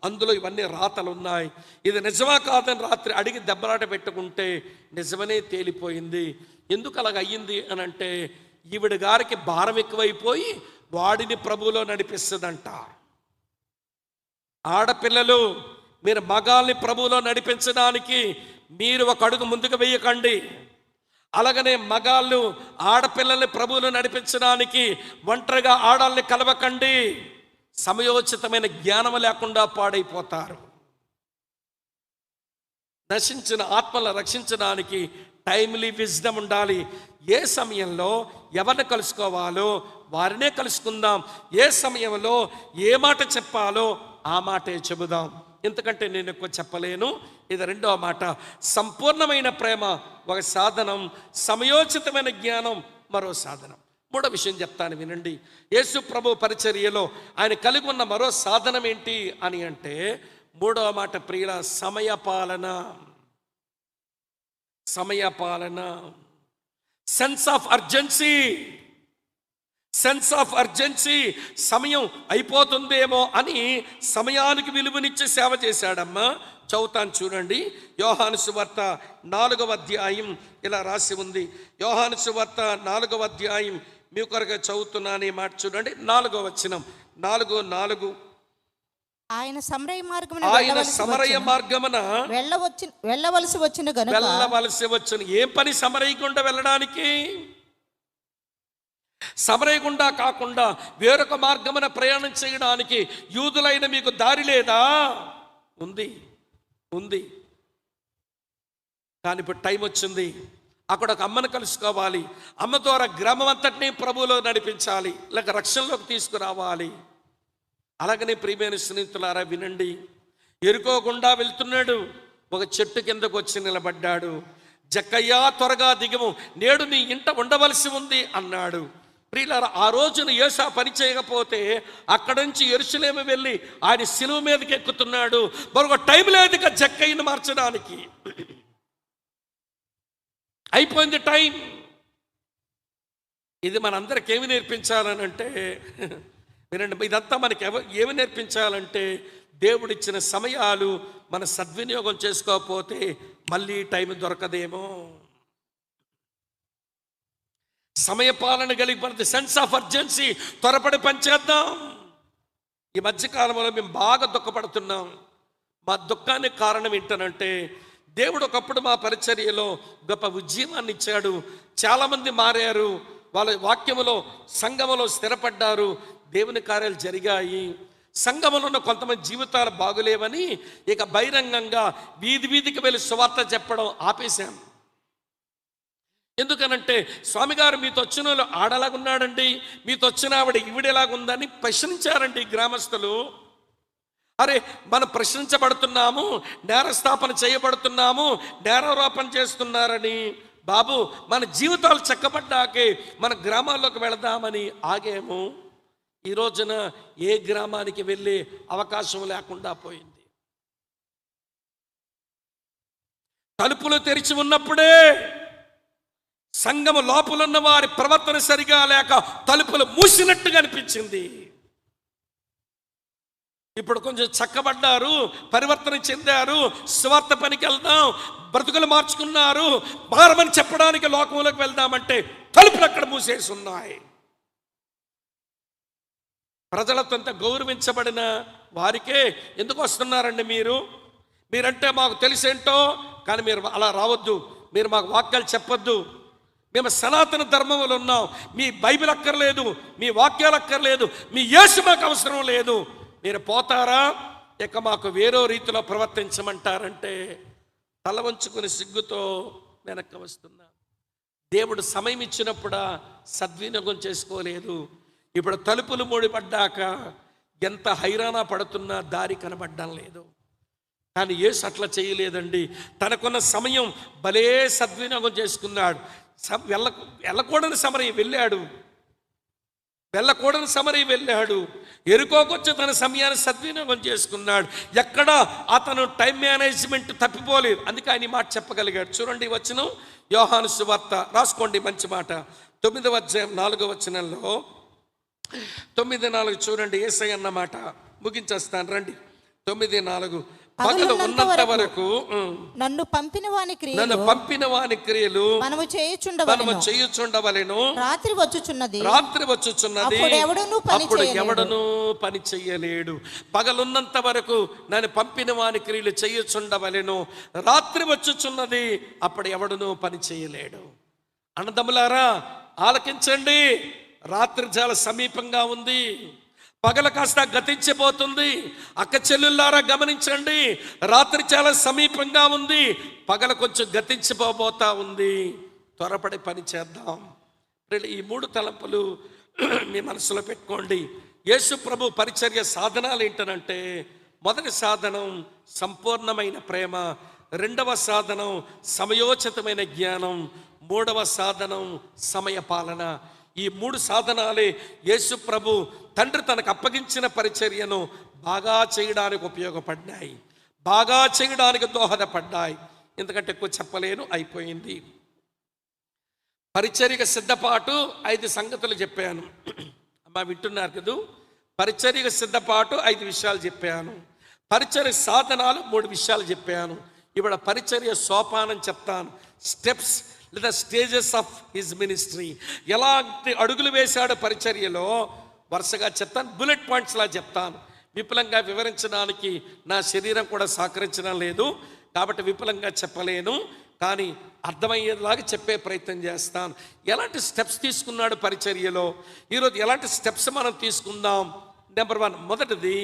అందులో ఇవన్నీ రాతలు ఉన్నాయి, ఇది నిజమా కాదని రాత్రి అడిగి దెబ్బలాట పెట్టుకుంటే నిజమనే తేలిపోయింది. ఎందుకు అలాగ అయ్యింది అని అంటే, ఈవిడ గారికి భారం ఎక్కువైపోయి వాడిని ప్రభువులో నడిపిస్తుందంట. ఆడపిల్లలు, మీరు మగాల్ని ప్రభువులో నడిపించడానికి మీరు ఒక అడుగు ముందుకు వేయకండి. అలాగనే మగాళ్ళు ఆడపిల్లల్ని ప్రభువులో నడిపించడానికి ఒంటరిగా ఆడాల్ని కలవకండి. సమయోచితమైన జ్ఞానం లేకుండా పాడైపోతారు. నశించిన ఆత్మలను రక్షించడానికి టైమ్లీ విజ్డమ్ ఉండాలి. ఏ సమయంలో ఎవరిని కలుసుకోవాలో వారినే కలుసుకుందాం. ఏ సమయంలో ఏ మాట చెప్పాలో ఆ మాటే చెబుదాం. ఎందుకంటే నేను ఎక్కువ చెప్పలేను. ఇది రెండవ మాట. సంపూర్ణమైన ప్రేమ ఒక సాధనం, సమయోచితమైన జ్ఞానం మరో సాధనం. మూడో విషయం చెప్తాను వినండి. యేసు ప్రభు పరిచర్యలో ఆయన కలిగి ఉన్న మరో సాధనం ఏంటి అని అంటే, మూడవ మాట ప్రియుల, సమయపాలన. సమయపాలన, sense of urgency. Sense of urgency. సమయం అయిపోతుందేమో అని సమయానికి విలువనిచ్చి సేవ చేశాడమ్మా. చదువుతాను చూడండి. యోహాను సువార్త 4వ అధ్యాయం ఇలా రాసి ఉంది. యోహాను సువార్త 4వ అధ్యాయం మీ కొరగా చదువుతున్నాను. ఈ మాట చూడండి, 4వ వచనం. 4:4 ఆయన సమరయ మార్గమున వెళ్ళవలసి వచ్చిన. ఏం పని సమరయ గుండా వెళ్ళడానికి? సమరయ గుండా కాకుండా వేరొక మార్గమున ప్రయాణం చేయడానికి యూదులైన మీకు దారి లేదా? ఉంది. కానీ ఇప్పుడు టైం వచ్చింది. అక్కడ ఒక అమ్మను కలుసుకోవాలి. అమ్మ ద్వారా గ్రామం అంతటినీ ప్రభువులో నడిపించాలి, లేక రక్షణలోకి తీసుకురావాలి. అలాగనే ప్రియమైన స్నేహితులారా వినండి. ఎరుకోకుండా వెళ్తున్నాడు, ఒక చెట్టు కిందకు వచ్చి నిలబడ్డాడు. జక్కయ్యా త్వరగా దిగము, నేడు నీ ఇంట ఉండవలసి ఉంది అన్నాడు. ప్రియులారా, ఆ రోజున యేసు పని చేయకపోతే అక్కడి నుంచి యెరూషలేము వెళ్ళి ఆయన శిలువ మీదకి ఎక్కుతున్నాడు. మరొక టైం లేదు ఇక జక్కయ్యను మార్చడానికి. అయిపోయింది టైం. ఇది మనందరికి ఏమి నేర్పించాలని అంటే, వినండి, ఇదంతా మనకి ఏమి నేర్పించాలంటే, దేవుడిచ్చిన సమయాలు మన సద్వినియోగం చేసుకోకపోతే మళ్ళీ టైం దొరకదేమో. సమయపాలన కలిగి మనది సెన్స్ ఆఫ్ అర్జెన్సీ. త్వరపడి పనిచేద్దాం. ఈ మధ్యకాలంలో మేము బాగా దుఃఖపడుతున్నాం. మా దుఃఖానికి కారణం ఏంటనంటే, దేవుడు ఒకప్పుడు మా పరిచర్యలో గొప్ప ఉద్యమాన్ని ఇచ్చాడు. చాలామంది మారారు, వాళ్ళ వాక్యములో సంఘములో స్థిరపడ్డారు, దేవుని కార్యాలు జరిగాయి. సంఘములో ఉన్న కొంతమంది జీవితాలు బాగులేవని ఇక బహిరంగంగా వీధికి వెళ్ళి సువార్త చెప్పడం ఆపేశాం. ఎందుకనంటే, స్వామి గారు మీతో వచ్చిన వాళ్ళు ఆడలాగున్నాడండి, మీతో వచ్చిన ఆవిడ ఈవిడెలాగుందని ప్రశ్నించారండి గ్రామస్తులు. అరే, మనం ప్రశ్నించబడుతున్నాము, నేరస్థాపన చేయబడుతున్నాము, నేరారోపణ చేస్తున్నారని బాబు మన జీవితాలు చక్కబడ్డాకే మన గ్రామాల్లోకి వెళదామని ఆగేము. ఈ రోజున ఏ గ్రామానికి వెళ్ళే అవకాశం లేకుండా పోయింది. తలుపులు తెరిచి ఉన్నప్పుడే సంఘము లోపలున్న వారి ప్రవర్తన సరిగా లేక తలుపులు మూసినట్టుగా అనిపించింది. ఇప్పుడు కొంచెం చక్కబడ్డారు, పరివర్తన చెందారు, స్వార్థ పనికి వెళ్దాం, బ్రతుకులు మార్చుకున్నారు, మారమని చెప్పడానికి లోకంలోకి వెళ్దామంటే తలుపులు అక్కడ మూసేసి ఉన్నాయి. ప్రజలతో అంత గౌరవించబడిన వారికే ఎందుకు వస్తున్నారండి మీరంటే మాకు తెలిసేంటో, కానీ మీరు అలా రావద్దు, మీరు మాకు వాక్యాలు చెప్పొద్దు, మేము సనాతన ధర్మంలో ఉన్నాం, మీ బైబిల్ అక్కర్లేదు, మీ వాక్యాలు అక్కర్లేదు, మీ యేసు మాకు అవసరం లేదు, మీరు పోతారా ఇక మాకు వేరే రీతిలో ప్రవర్తించమంటారంటే తల వంచుకుని సిగ్గుతో వెనక్కి వస్తున్నా. దేవుడు సమయం ఇచ్చినప్పుడు సద్వినియోగం చేసుకోలేదు. ఇప్పుడు తలుపులు మూడిపడ్డాక ఎంత హైరానా పడుతున్నా దారి కనబడ్డం లేదు. కానీ యేసు అట్లా చేయలేదండి. తనకున్న సమయం భలే సద్వినియోగం చేసుకున్నాడు. వెళ్ళకూడని సమరయ వెళ్ళాడు. వెళ్ళకూడని సమరీ వెళ్ళాడు. ఎరుకోకొచ్చి తన సమయాన్ని సద్వినియోగం చేసుకున్నాడు. ఎక్కడ అతను టైం మేనేజ్మెంట్ తప్పిపోలేదు. అందుకే ఆయన ఈ మాట చెప్పగలిగాడు. చూడండి వచనం, యోహాను సువార్త రాసుకోండి, మంచి మాట, 9వ అధ్యాయం 4వ వచనంలో, 9:4 చూడండి. యేసయ్య అన్న మాట ముగించేస్తాను రండి. 9:4 పగలు ఉన్నంత వరకు నన్ను పంపిన వాని క్రియలు మనము చేయుచుండవలెను. రాత్రి వచ్చుచున్నది అప్పుడు ఎవడను పని చెయ్యలేడు. పగలున్నంత వరకు నన్ను పంపిన వాని క్రియలు చేయుచుండవలెను, రాత్రి వచ్చుచున్నది, అప్పుడు ఎవడను పని చేయలేడు. అన్నదమ్ములారా ఆలకించండి, రాత్రి చాలా సమీపంగా ఉంది, పగలు కాస్త గతించిపోతుంది. అక్క చెల్లెళ్ళారా గమనించండి, రాత్రి చాలా సమీపంగా ఉంది, పగలు కొంచెం గతించిపోబోతా ఉంది. త్వరపడి పని చేద్దాం. ఈ 3 తలంపులు మీ మనసులో పెట్టుకోండి. యేసు ప్రభు పరిచర్య సాధనాలు ఏంటనంటే, మొదటి సాధనం సంపూర్ణమైన ప్రేమ, రెండవ సాధనం సమయోచితమైన జ్ఞానం, మూడవ సాధనం సమయపాలన. ఈ 3 సాధనాలే యేసు ప్రభు తండ్రి తనకు అప్పగించిన పరిచర్యను బాగా చేయడానికి ఉపయోగపడ్డాయి, బాగా చేయడానికి దోహదపడ్డాయి. ఎందుకంటే ఎక్కువ చెప్పలేను, అయిపోయింది. పరిచర్యకు సిద్ధపాటు 5 సంగతులు చెప్పాను. అమ్మా వింటున్నారు కదా? పరిచర్యకు సిద్ధపాటు 5 విషయాలు చెప్పాను. పరిచర్య సాధనాలు 3 విషయాలు చెప్పాను. ఇవాళ పరిచర్య సోపానం చెప్తాను. స్టెప్స్ లేదా స్టేజెస్ ఆఫ్ హిజ్ మినిస్ట్రీ. ఎలాంటి అడుగులు వేశాడు పరిచర్యలో వరుసగా చెప్తాను. బుల్లెట్ పాయింట్స్ లా చెప్తాను. విపులంగా వివరించడానికి నా శరీరం కూడా సహకరించడం లేదు కాబట్టి విపులంగా చెప్పలేను, కానీ అర్థమయ్యేలాగా చెప్పే ప్రయత్నం చేస్తాను. ఎలాంటి స్టెప్స్ తీసుకున్నాడు పరిచర్యలో, ఈరోజు ఎలాంటి స్టెప్స్ మనం తీసుకుందాం. నెంబర్ 1, మొదటిది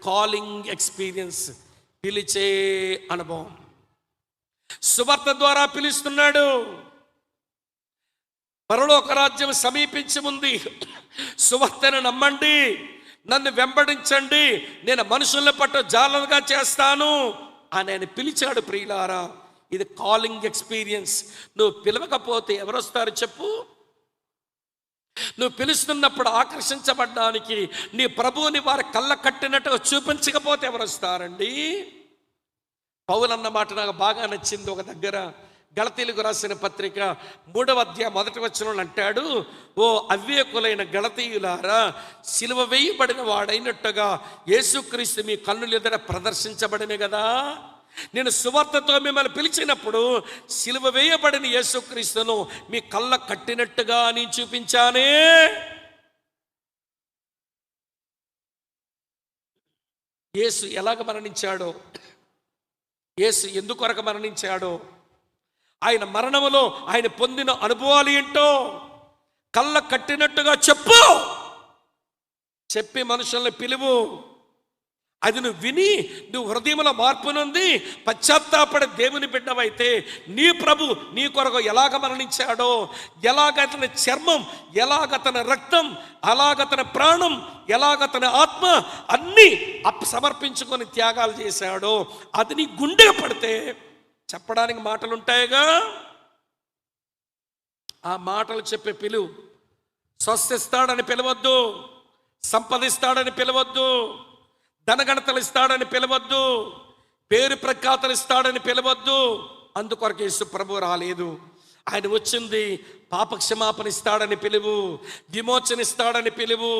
కాలింగ్ ఎక్స్పీరియన్స్, పిలిచే అనుభవం. సువార్త ద్వారా పిలుస్తున్నాడు. పరలోక రాజ్యం సమీపించి ఉంది, సువార్తను నమ్మండి, నన్ను వెంబడించండి, నేను మనుషుల్ని పట్టు జాలలుగా చేస్తాను అని ఆయన పిలిచాడు. ప్రియులారా, ఇది కాలింగ్ ఎక్స్పీరియన్స్. నువ్వు పిలవకపోతే ఎవరొస్తారు చెప్పు? నువ్వు పిలుస్తున్నప్పుడు ఆకర్షించబడ్డానికి నీ ప్రభువుని వారి కళ్ళ కట్టినట్టుగా చూపించకపోతే ఎవరొస్తారండి? పౌలు అన్న మాట నాకు బాగా నచ్చింది. ఒక దగ్గర గలతీయులకు రాసిన పత్రిక 3వ అధ్యాయం 1వ వచనంలో అంటాడు, ఓ అవివేకులైన గలతీయులారా, సిలువ వేయబడిన వాడైనట్టుగా యేసుక్రీస్తు మీ కన్నుల ఎదుట ప్రదర్శించబడిన కదా. నేను సువార్తతో మిమ్మల్ని పిలిచినప్పుడు సిలువ వేయబడిన యేసుక్రీస్తును మీ కళ్ళ కట్టినట్టుగా నీ చూపించానే. యేసు ఎలాగ మరణించాడో, యేసు ఎందుకొరకు మరణించాడో, ఆయన మరణములో ఆయన పొందిన అనుభవాలు ఏంటో కళ్ళ కట్టినట్టుగా చెప్పి మనుషుల్ని పిలువు. అది నువ్వు విని నువ్వు హృదయంలో మార్పు నుండి పశ్చాత్తాపడే దేవుని బిడ్డవైతే నీ ప్రభు నీ కొరకు ఎలాగ మరణించాడో, ఎలాగతని చర్మం, ఎలాగతని రక్తం, అలాగతని ప్రాణం, ఎలాగతని ఆత్మ అన్నీ సమర్పించుకొని త్యాగాలు చేశాడో అది నీ గుండె పడితే చెప్పడానికి మాటలు ఉంటాయిగా. ఆ మాటలు చెప్పే పిలువు. స్వస్థిస్తాడని పిలవద్దు, సంపదిస్తాడని పిలవద్దు, ధనగణతలు ఇస్తాడని పిలవద్దు, పేరు ప్రఖ్యాతలు ఇస్తాడని పిలవద్దు. అందుకొరకు యేసు ప్రభు రాలేదు. ఆయన వచ్చింది పాపక్షమాపణ ఇస్తాడని పిలువు, విమోచన ఇస్తాడని పిలువు,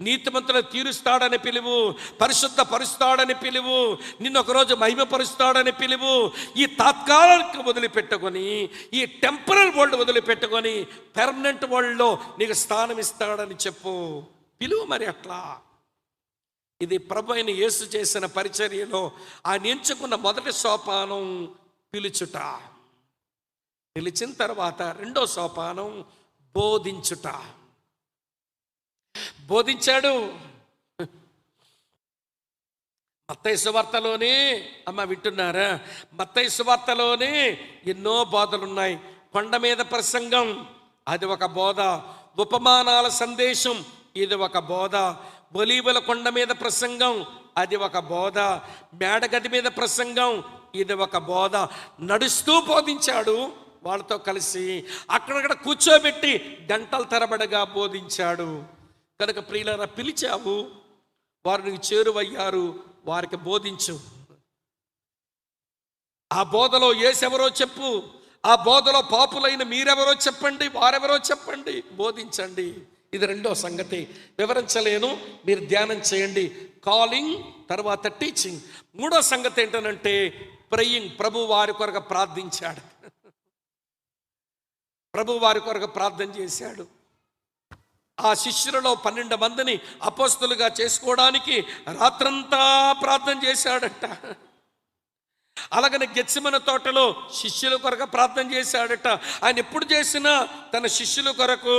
నీతిమంతులను తీరుస్తాడని పిలువు, పరిశుద్ధ పరుస్తాడని పిలువు, నిన్ను ఒకరోజు మహిమపరుస్తాడని పిలువు. ఈ తాత్కాలిక వదిలిపెట్టుకొని, ఈ టెంపరల్ వరల్డ్ వదిలిపెట్టుకొని పెర్మనెంట్ వరల్డ్లో నీకు స్థానం ఇస్తాడని చెప్పు, పిలువు. మరి అట్లా ఇది ప్రభు అయిన యేసు చేసిన పరిచర్యలో ఆయన ఎంచుకున్న మొదటి సోపానం పిలుచుట. పిలిచిన తర్వాత రెండో సోపానం బోధించుట. బోధించాడు. మత్తయి సువార్తలోనే, అమ్మ వింటున్నారా, మత్తయి సువార్తలోనే ఎన్నో బోధలు ఉన్నాయి. కొండ మీద ప్రసంగం అది ఒక బోధ, ఉపమానాల సందేశం ఇది ఒక బోధ, ఒలీవల కొండ మీద ప్రసంగం అది ఒక బోధ, మేడగది మీద ప్రసంగం ఇది ఒక బోధ. నడుస్తూ బోధించాడు, వాళ్ళతో కలిసి అక్కడక్కడ కూర్చోబెట్టి గంటల తరబడిగా బోధించాడు. కనుక ప్రియులారా, పిలిచావు, వారిని చేరువయ్యారు, వారికి బోధించు. ఆ బోధలో యేసెవరో చెప్పు, ఆ బోధలో పాపులైన మీరెవరో చెప్పండి, వారెవరో చెప్పండి, బోధించండి. ఇది రెండో సంగతి, వివరించలేను, మీరు ధ్యానం చేయండి. కాలింగ్, తర్వాత టీచింగ్. మూడో సంగతి ఏంటనంటే ప్రేయింగ్. ప్రభు వారి కొరకు ప్రార్థించాడు. ప్రభు వారి కొరకు ప్రార్థన చేశాడు. ఆ శిష్యులలో 12 మందిని అపోస్తులుగా చేసుకోవడానికి రాత్రంతా ప్రార్థన చేశాడట. అలాగనే గెత్సెమనే తోటలో శిష్యుల కొరకు ప్రార్థన చేశాడట. ఆయన ఎప్పుడు చేసినా తన శిష్యుల కొరకు,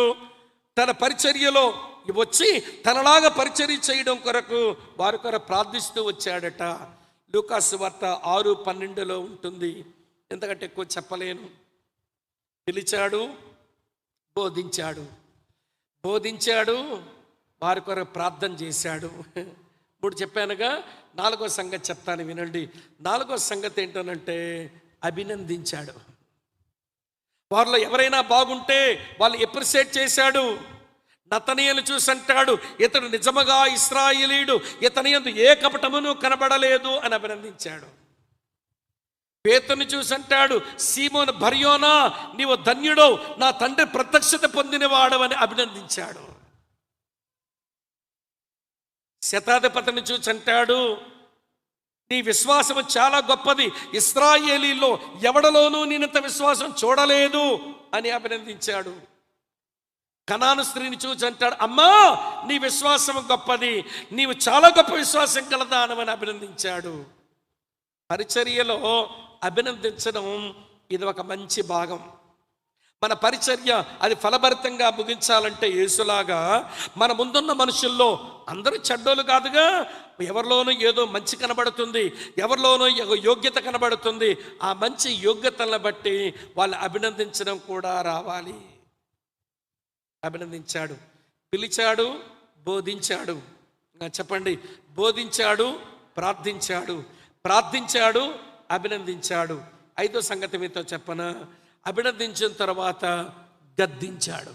తన పరిచర్యలో వచ్చి తనలాగా పరిచర్య చేయడం కొరకు వారి కొరకు ప్రార్థిస్తూ వచ్చాడట. లూకాసు వార్త 6:12 ఉంటుంది. ఎందుకంటే ఎక్కువ చెప్పలేను. పిలిచాడు, బోధించాడు, వారి కొరకు ప్రార్థన చేశాడు. ఇప్పుడు చెప్పానుగా, 4వ సంగతి చెప్తాను, వినండి. 4వ సంగతి ఏంటనంటే అభినందించాడు. వారిలో ఎవరైనా బాగుంటే వాళ్ళు ఎప్రిషియేట్ చేశాడు. నతనీయులు చూసి అంటాడు, ఇతడు నిజముగా ఇశ్రాయేలీయుడు, ఇతని యందు ఏ కపటమును కనబడలేదు అని అభినందించాడు. పేతురుని చూసి అంటాడు, సీమోను బర్యోనా, నీవు ధన్యుడో, నా తండ్రి ప్రత్యక్షత పొందినవాడవని అభినందించాడు. శతాధిపతిని చూసి అంటాడు, నీ విశ్వాసము చాలా గొప్పది, ఇశ్రాయేలీలో ఎవడలోనూ నేనంత విశ్వాసం చూడలేదు అని అభినందించాడు. కనాను స్త్రీని చూసి అంటాడు, అమ్మా నీ విశ్వాసం గొప్పది, నీవు చాలా గొప్ప విశ్వాసం కలదానమని అభినందించాడు. పరిచర్యలో అభినందించడం ఇది ఒక మంచి భాగం. మన పరిచర్య అది ఫలభరితంగా ముగించాలంటే యేసులాగా మన ముందున్న మనుషుల్లో అందరూ చెడ్డోలు కాదుగా, ఎవరిలోనూ ఏదో మంచి కనబడుతుంది, ఎవరిలోనూ యోగ్యత కనబడుతుంది. ఆ మంచి యోగ్యతలను బట్టి వాళ్ళు అభినందించడం కూడా రావాలి. అభినందించాడు, పిలిచాడు, బోధించాడు. చెప్పండి, బోధించాడు, ప్రార్థించాడు, అభినందించాడు. 5వ సంగతి మీతో చెప్పనా, అభినందించిన తర్వాత గద్దించాడు.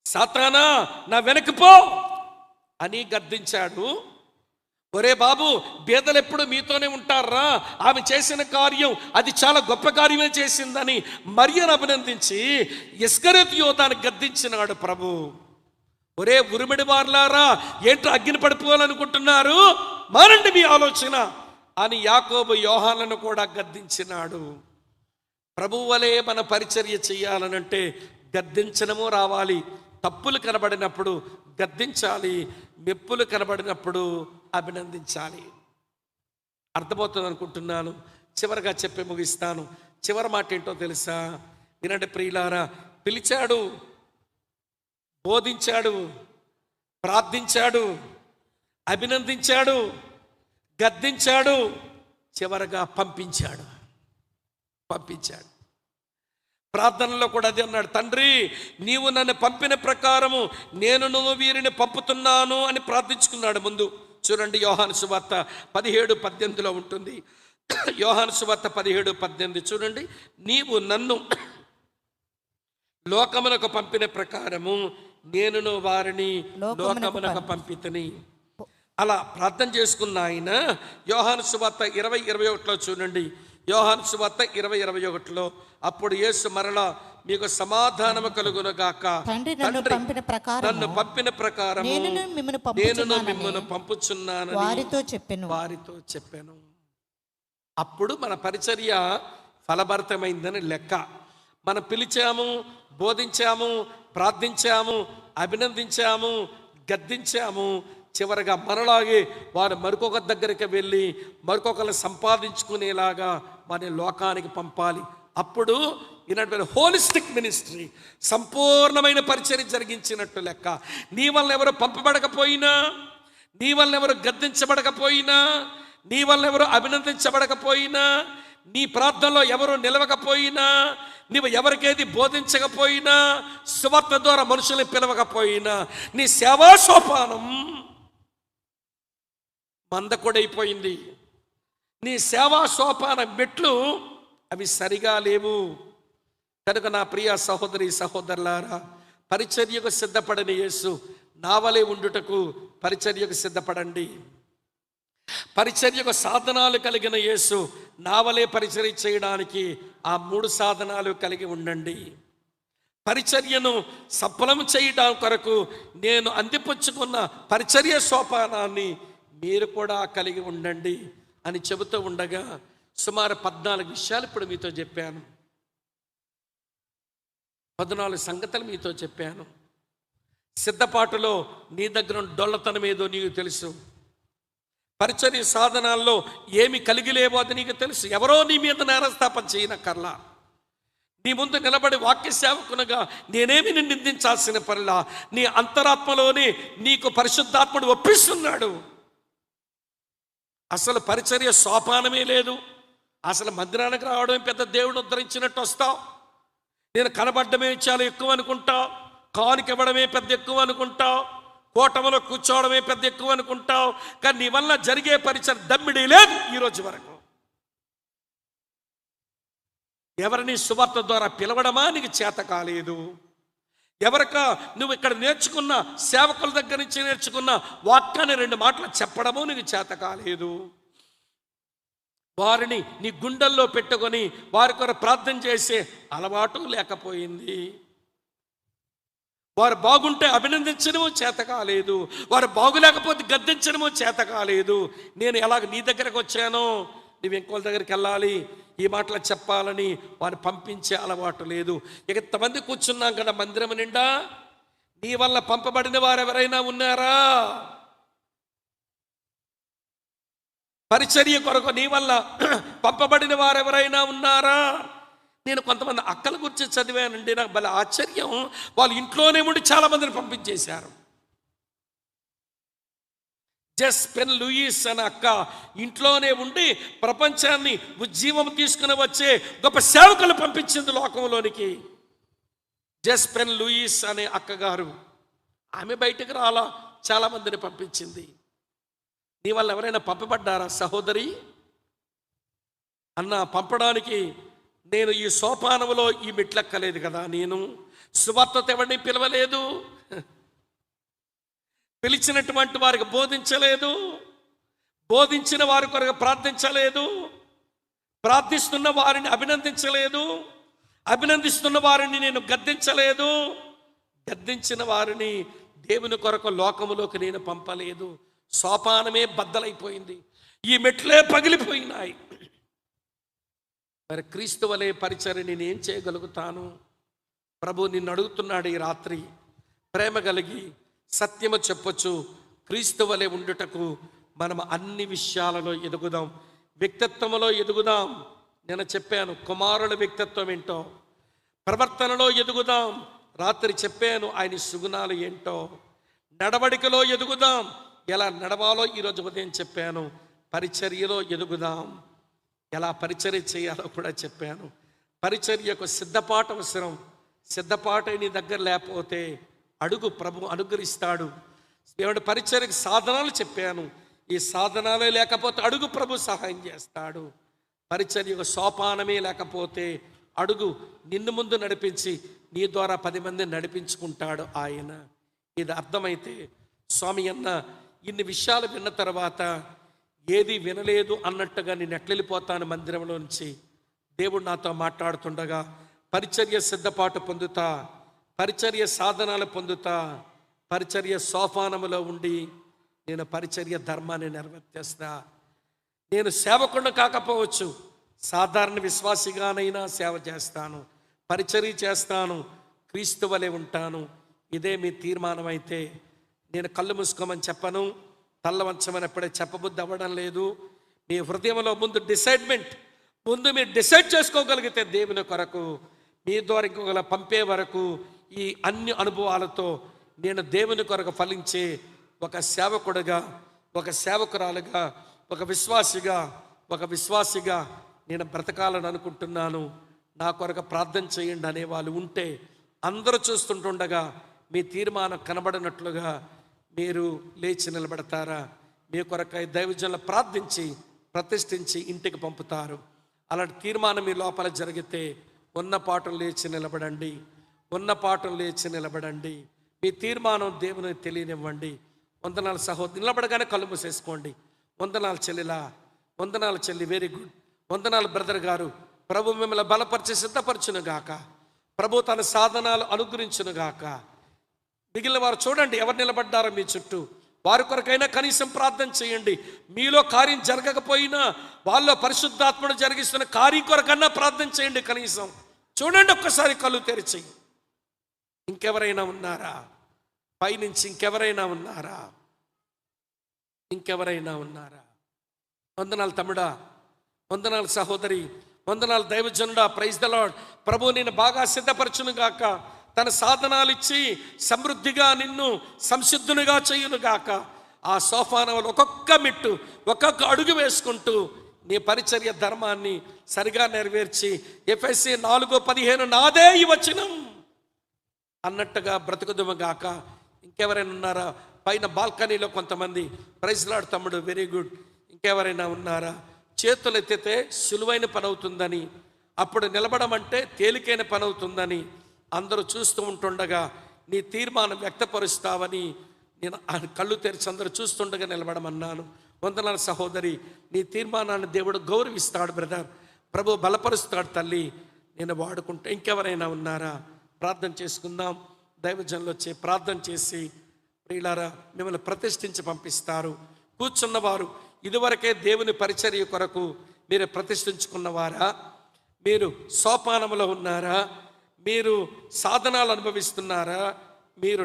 సాతానా నా వెనక్కి అని గద్దించాడు. ఒరే బాబు, బేదలు ఎప్పుడు మీతోనే ఉంటారా, ఆమె చేసిన కార్యం అది చాలా గొప్ప కార్యమే చేసిందని మరియను అభినందించి ఇస్కరియోతు యోధాను గద్దించినాడు ప్రభు. ఒరే ఉరిమిడి వార్లారా, ఏంటో అగ్ని పడిపోవాలనుకుంటున్నారు, మానండి మీ ఆలోచన అని యాకోబు యోహానులను కూడా గద్దించినాడు. ప్రభువు వలె మన పరిచర్య చేయాలనంటే గద్దించడము రావాలి. తప్పులు కనబడినప్పుడు గద్దించాలి, మెప్పులు కనబడినప్పుడు అభినందించాలి. అర్థమవుతుంది అనుకుంటున్నాను. చివరిగా చెప్పి ముగిస్తాను. చివరి మాట ఏంటో తెలుసా? వినండి ప్రియులారా, పిలిచాడు, బోధించాడు, ప్రార్థించాడు, అభినందించాడు, గద్దించాడు, చివరగా పంపించాడు. ప్రార్థనలో కూడా అదే అన్నాడు, తండ్రి నీవు నన్ను పంపిన ప్రకారము నేను వీరిని పంపుతున్నాను అని ప్రార్థించుకున్నాడు. ముందు చూడండి, యోహాను సువార్త 17:18 ఉంటుంది. యోహాను సువార్త 17:18 చూడండి. నీవు నన్ను లోకమునకు పంపిన ప్రకారము నేను వారిని లోకమునకు పంపితని. అలా ప్రార్థన చేసుకున్న ఆయన యోహాను సువార్త 20:21 చూడండి. యోహాను సువార్త 20:21 అప్పుడు యేసు మరలా మీకు సమాధానము కలుగును గాక, నన్ను పంపిన ప్రకారం నేను మిమ్మల్ని పంపుచున్నానని వారితో చెప్పాను. అప్పుడు మన పరిచర్య ఫలభరితమైందని లెక్క. మనం పిలిచాము, బోధించాము, ప్రార్థించాము, అభినందించాము, గద్దించాము. చివరగా మనలాగే వారు మరొక దగ్గరికి వెళ్ళి మరొకరు సంపాదించుకునేలాగా వారిని లోకానికి పంపాలి. అప్పుడు ఈనాటి హోలిస్టిక్ మినిస్ట్రీ, సంపూర్ణమైన పరిచర్య జరిగించినట్టు లెక్క. నీ వల్ల ఎవరు పంపబడకపోయినా, నీ వల్ల ఎవరు గద్దించబడకపోయినా, నీ వల్ల ఎవరు అభినందించబడకపోయినా, నీ ప్రార్థనలో ఎవరు నిలవకపోయినా, నీవు ఎవరికేది బోధించకపోయినా, సువార్త ద్వారా మనుషుల్ని పిలవకపోయినా, నీ సేవా సోపానం మందకొడైపోయింది. నీ సేవా సోపాన మెట్లు అవి సరిగా లేవు. కనుక నా ప్రియ సహోదరి సహోదరులారా, పరిచర్యకు సిద్ధపడని యేసు నా వలె ఉండుటకు పరిచర్యకు సిద్ధపడండి. పరిచర్యకు సాధనాలు కలిగిన యేసు నా వలె పరిచర్య చేయడానికి ఆ 3 సాధనాలు కలిగి ఉండండి. పరిచర్యను సఫలం చేయడం కొరకు నేను అందిపుచ్చుకున్న పరిచర్య సోపానాన్ని మీరు కూడా కలిగి ఉండండి అని చెబుతూ ఉండగా సుమారు 14 విషయాలు ఇప్పుడు మీతో చెప్పాను. 14 సంగతులు మీతో చెప్పాను. సిద్ధపాటులో నీ దగ్గర డొల్లతనం ఏదో నీకు తెలుసు. పరిచర్య సాధనాల్లో ఏమి కలిగి లేవో అది నీకు తెలుసు. ఎవరో నీ మీద నేరస్థాపన చేయనక్కర్లా. నీ ముందు నిలబడి వాక్య సేవకునిగా నేనేమి నిందించాల్సిన పనిలా నీ అంతరాత్మలోనే నీకు పరిశుద్ధాత్ముడు ఒప్పిస్తున్నాడు. అసలు పరిచర్య సోపానమే లేదు. అసలు మందిరానికి రావడమే పెద్ద దేవుడు ఉద్ధరించినట్టు వస్తావు. నేను కనబడ్డమే చాలా ఎక్కువ అనుకుంటావు. కానుక ఇవ్వడమే పెద్ద ఎక్కువ అనుకుంటావు. కూటమిలో కూర్చోవడమే పెద్ద ఎక్కువ అనుకుంటావు. కానీ నీ వల్ల జరిగే పరిచర్య దమ్మిడి లేదు ఈరోజు వరకు. ఎవరిని సువార్త ద్వారా పిలవడమా నీకు చేత కాలేదు. ఎవరిక నువ్వు ఇక్కడ నేర్చుకున్న సేవకుల దగ్గర నుంచి నేర్చుకున్న వాక్యాన్ని 2 మాటలు చెప్పడము నీకు చేత కాలేదు. వారిని నీ గుండెల్లో పెట్టుకొని వారి కొరకు ప్రార్థన చేసే అలవాటు లేకపోయింది. వారు బాగుంటే అభినందించడమో చేత కాలేదు. వారు బాగులేకపోతే గద్దించడమో చేత కాలేదు. నేను ఎలాగ నీ దగ్గరకు వచ్చానో నువ్వు ఇంకోళ్ళ దగ్గరికి వెళ్ళాలి, ఈ మాటలు చెప్పాలని వారిని పంపించే అలవాటు లేదు. ఇక ఇంతమంది కూర్చున్నాం కదా మందిరం నిండా, నీ వల్ల పంపబడిన వారు ఎవరైనా ఉన్నారా? పరిచర్య కొరకు నీ వల్ల పంపబడిన వారు ఎవరైనా ఉన్నారా? నేను కొంతమంది అక్కల గురించి చదివానండి. నాకు భలే ఆశ్చర్యం. వాళ్ళు ఇంట్లోనే ఉండి చాలా మందిని పంపించేశారు. జెస్ పెన్ లూయిస్ అనే అక్క ఇంట్లోనే ఉండి ప్రపంచాన్ని ఉజ్జీవం తీసుకుని వచ్చే గొప్ప సేవకులు పంపించింది లోకంలోనికి. జెస్ పెన్ లూయిస్ అనే అక్కగారు, ఆమె బయటకు రాలా, చాలా మందిని పంపించింది. నీ వల్ల ఎవరైనా పంపబడ్డారా సహోదరి? అన్న పంపడానికి నేను ఈ సోపానంలో ఈ మెట్లెక్కలేదు కదా. నేను సువార్త ఎవరిని పిలవలేదు, పిలిచినటువంటి వారికి బోధించలేదు, బోధించిన వారి కొరకు ప్రార్థించలేదు, ప్రార్థిస్తున్న వారిని అభినందించలేదు, అభినందిస్తున్న వారిని నేను గద్దించలేదు, గద్దించిన వారిని దేవుని కొరకు లోకములోకి నేను పంపలేదు. సోపానమే బద్దలైపోయింది, ఈ మెట్లే పగిలిపోయినాయి. మరి క్రీస్తు వలె పరిచర్య నేనేం చేయగలుగుతాను? ప్రభు నిన్ను అడుగుతున్నాడు ఈ రాత్రి. ప్రేమ కలిగి సత్యము చెప్పొచ్చు. క్రీస్తు వలె ఉండుటకు మనం అన్ని విషయాలలో ఎదుగుదాం, వ్యక్తిత్వంలో ఎదుగుదాం. నేను చెప్పాను కుమారుల వ్యక్తిత్వం ఏంటో, ప్రవర్తనలో ఎదుగుదాం. రాత్రి చెప్పాను ఆయన సుగుణాలు ఏంటో. నడవడికలో ఎదుగుదాం, ఎలా నడవాలో ఈరోజు ఉదయం చెప్పాను. పరిచర్యలో ఎదుగుదాం, ఎలా పరిచర్య చేయాలో కూడా చెప్పాను. పరిచర్యకు సిద్ధపాటు అవసరం. సిద్ధపాటు నీ దగ్గర లేకపోతే అడుగు, ప్రభు అనుగ్రహిస్తాడు. దేవుడి పరిచర్యకు సాధనాలు చెప్పాను, ఈ సాధనాలే లేకపోతే అడుగు, ప్రభు సహాయం చేస్తాడు. పరిచర్యకు సోపానమే లేకపోతే అడుగు, నిన్ను ముందు నడిపించి నీ ద్వారా 10 మందిని నడిపించుకుంటాడు ఆయన. ఇది అర్థమైతే స్వామి అన్న ఇన్ని విషయాలు విన్న తర్వాత ఏది వినలేదు అన్నట్టుగా నేను ఎట్లెళ్ళిపోతాను మందిరంలో నుంచి. దేవుడు నాతో మాట్లాడుతుండగా పరిచర్య సిద్ధపాటు పొందుతా, పరిచర్య సాధనాలు పొందుతా, పరిచర్య సోపానములో ఉండి నేను పరిచర్య ధర్మాన్ని నెరవేర్చేస్తా. నేను సేవకుడిని కాకపోవచ్చు, సాధారణ విశ్వాసిగానైనా సేవ చేస్తాను, పరిచర్య చేస్తాను, క్రీస్తు వలె ఉంటాను. ఇదే మీ తీర్మానం అయితే నేను కళ్ళు మూసుకోమని చెప్పను, తల్ల వంచమని ఎప్పుడే చెప్పబుద్ధి అవ్వడం లేదు. మీ హృదయంలో ముందు మీరు డిసైడ్ చేసుకోగలిగితే దేవుని కొరకు మీ ద్వారా ఇంకొకలా పంపే వరకు ఈ అన్ని అనుభవాలతో నేను దేవుని కొరకు ఫలించే ఒక సేవకుడిగా, ఒక సేవకురాలుగా, ఒక విశ్వాసిగా నేను బ్రతకాలని అనుకుంటున్నాను. నా కొరకు ప్రార్థన చేయండి అనే వాళ్ళు ఉంటే అందరూ చూస్తుంటుండగా మీ తీర్మానం కనబడినట్లుగా మీరు లేచి నిలబడతారా? మీ కొరకై దైవజనులు ప్రార్థించి ప్రతిష్ఠించి ఇంటికి పంపుతారు. అలాంటి తీర్మానం మీ లోపల జరిగితే ఉన్న పాటలు లేచి నిలబడండి, ఉన్న పాటలు లేచి నిలబడండి. మీ తీర్మానం దేవునికి తెలియనివ్వండి. వందనాలు సహోదరు, నిలబడగానే కళ్ళు మూసేసుకోండి. వందనాలు చెల్లిలా, వందనాలు చెల్లి, వెరీ గుడ్. వందనాలు బ్రదర్ గారు. ప్రభు మిమ్మల్ని బలపరిచి సిద్ధపరచును గాక. ప్రభు తన సాధనాలు అనుగ్రహించును గాక. మిగిలిన వారు చూడండి, ఎవరు నిలబడ్డారో మీ చుట్టూ, వారి కొరకైనా కనీసం ప్రార్థన చేయండి. మీలో కార్యం జరగకపోయినా వాళ్ళలో పరిశుద్ధాత్మను జరిగిస్తున్న కార్యం కొరకన్నా ప్రార్థన చేయండి. కనీసం చూడండి, ఒక్కసారి కళ్ళు తెరిచి. ఇంకెవరైనా ఉన్నారా? పైనుంచి ఇంకెవరైనా ఉన్నారా? ఇంకెవరైనా ఉన్నారా? వందనాలు తమ్ముడా, వందనాలు సహోదరి, వందనాలు దైవజనుడా. Praise the lord. ప్రభు నేను బాగా సిద్ధపరచును గాక. తన సాధనాలు ఇచ్చి సమృద్ధిగా నిన్ను సంసిద్ధునిగా చేయును గాక. ఆ సోపానంలో ఒక్కొక్క మెట్టు, ఒక్కొక్క అడుగు వేసుకుంటూ నీ పరిచర్య ధర్మాన్ని సరిగా నెరవేర్చి ఎఫెసీ 4:15 నాదే ఈ వచనం అన్నట్టుగా బ్రతుకుదుము గాక. ఇంకెవరైనా ఉన్నారా? పైన బాల్కనీలో కొంతమంది. ప్రైజ్ లార్డ్ తమ్ముడు, వెరీ గుడ్. ఇంకెవరైనా ఉన్నారా? చేతులు ఎత్తితే సులువైన పని అవుతుందని, అప్పుడు నిలబడమంటే తేలికైన పని అవుతుందని అందరూ చూస్తూ ఉంటుండగా నీ తీర్మానం వ్యక్తపరుస్తావని నేను కళ్ళు తెరిచి అందరూ చూస్తుండగా నిలబడమన్నాను. వందనాలు సహోదరి, నీ తీర్మానాన్ని దేవుడు గౌరవిస్తాడు బ్రదర్. ప్రభు బలపరుస్తాడు తల్లి. నేను వాడుకుంటే ఇంకెవరైనా ఉన్నారా? ప్రార్థన చేసుకుందాం. దైవజనులు వచ్చి ప్రార్థన చేసి ప్రియులారా మిమ్మల్ని ప్రతిష్ఠించి పంపిస్తారు. కూర్చున్నవారు ఇదివరకే దేవుని పరిచర్య కొరకు మీరు ప్రతిష్ఠించుకున్నవారా? మీరు సోపానంలో ఉన్నారా? మీరు సాధనాలు అనుభవిస్తున్నారా? మీరు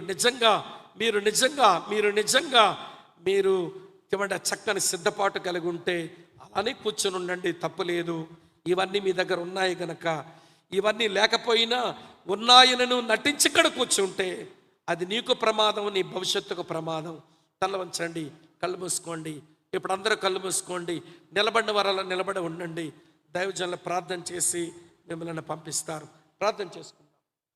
చక్కని సిద్ధపాటు కలిగి ఉంటే అలానే కూర్చొని ఉండండి, తప్పులేదు. ఇవన్నీ మీ దగ్గర ఉన్నాయి గనక. ఇవన్నీ లేకపోయినా ఉన్నాయనను నటించి ఇక్కడ కూర్చుంటే అది నీకు ప్రమాదం, నీ భవిష్యత్తుకు ప్రమాదం. తల వంచండి, కళ్ళు మూసుకోండి. ఇప్పుడు అందరూ కళ్ళు మూసుకోండి. నిలబడిన వారలా నిలబడి ఉండండి. దైవజనులు ప్రార్థన చేసి మిమ్మల్ని పంపిస్తారు. ప్రార్థన చేసుకోండి.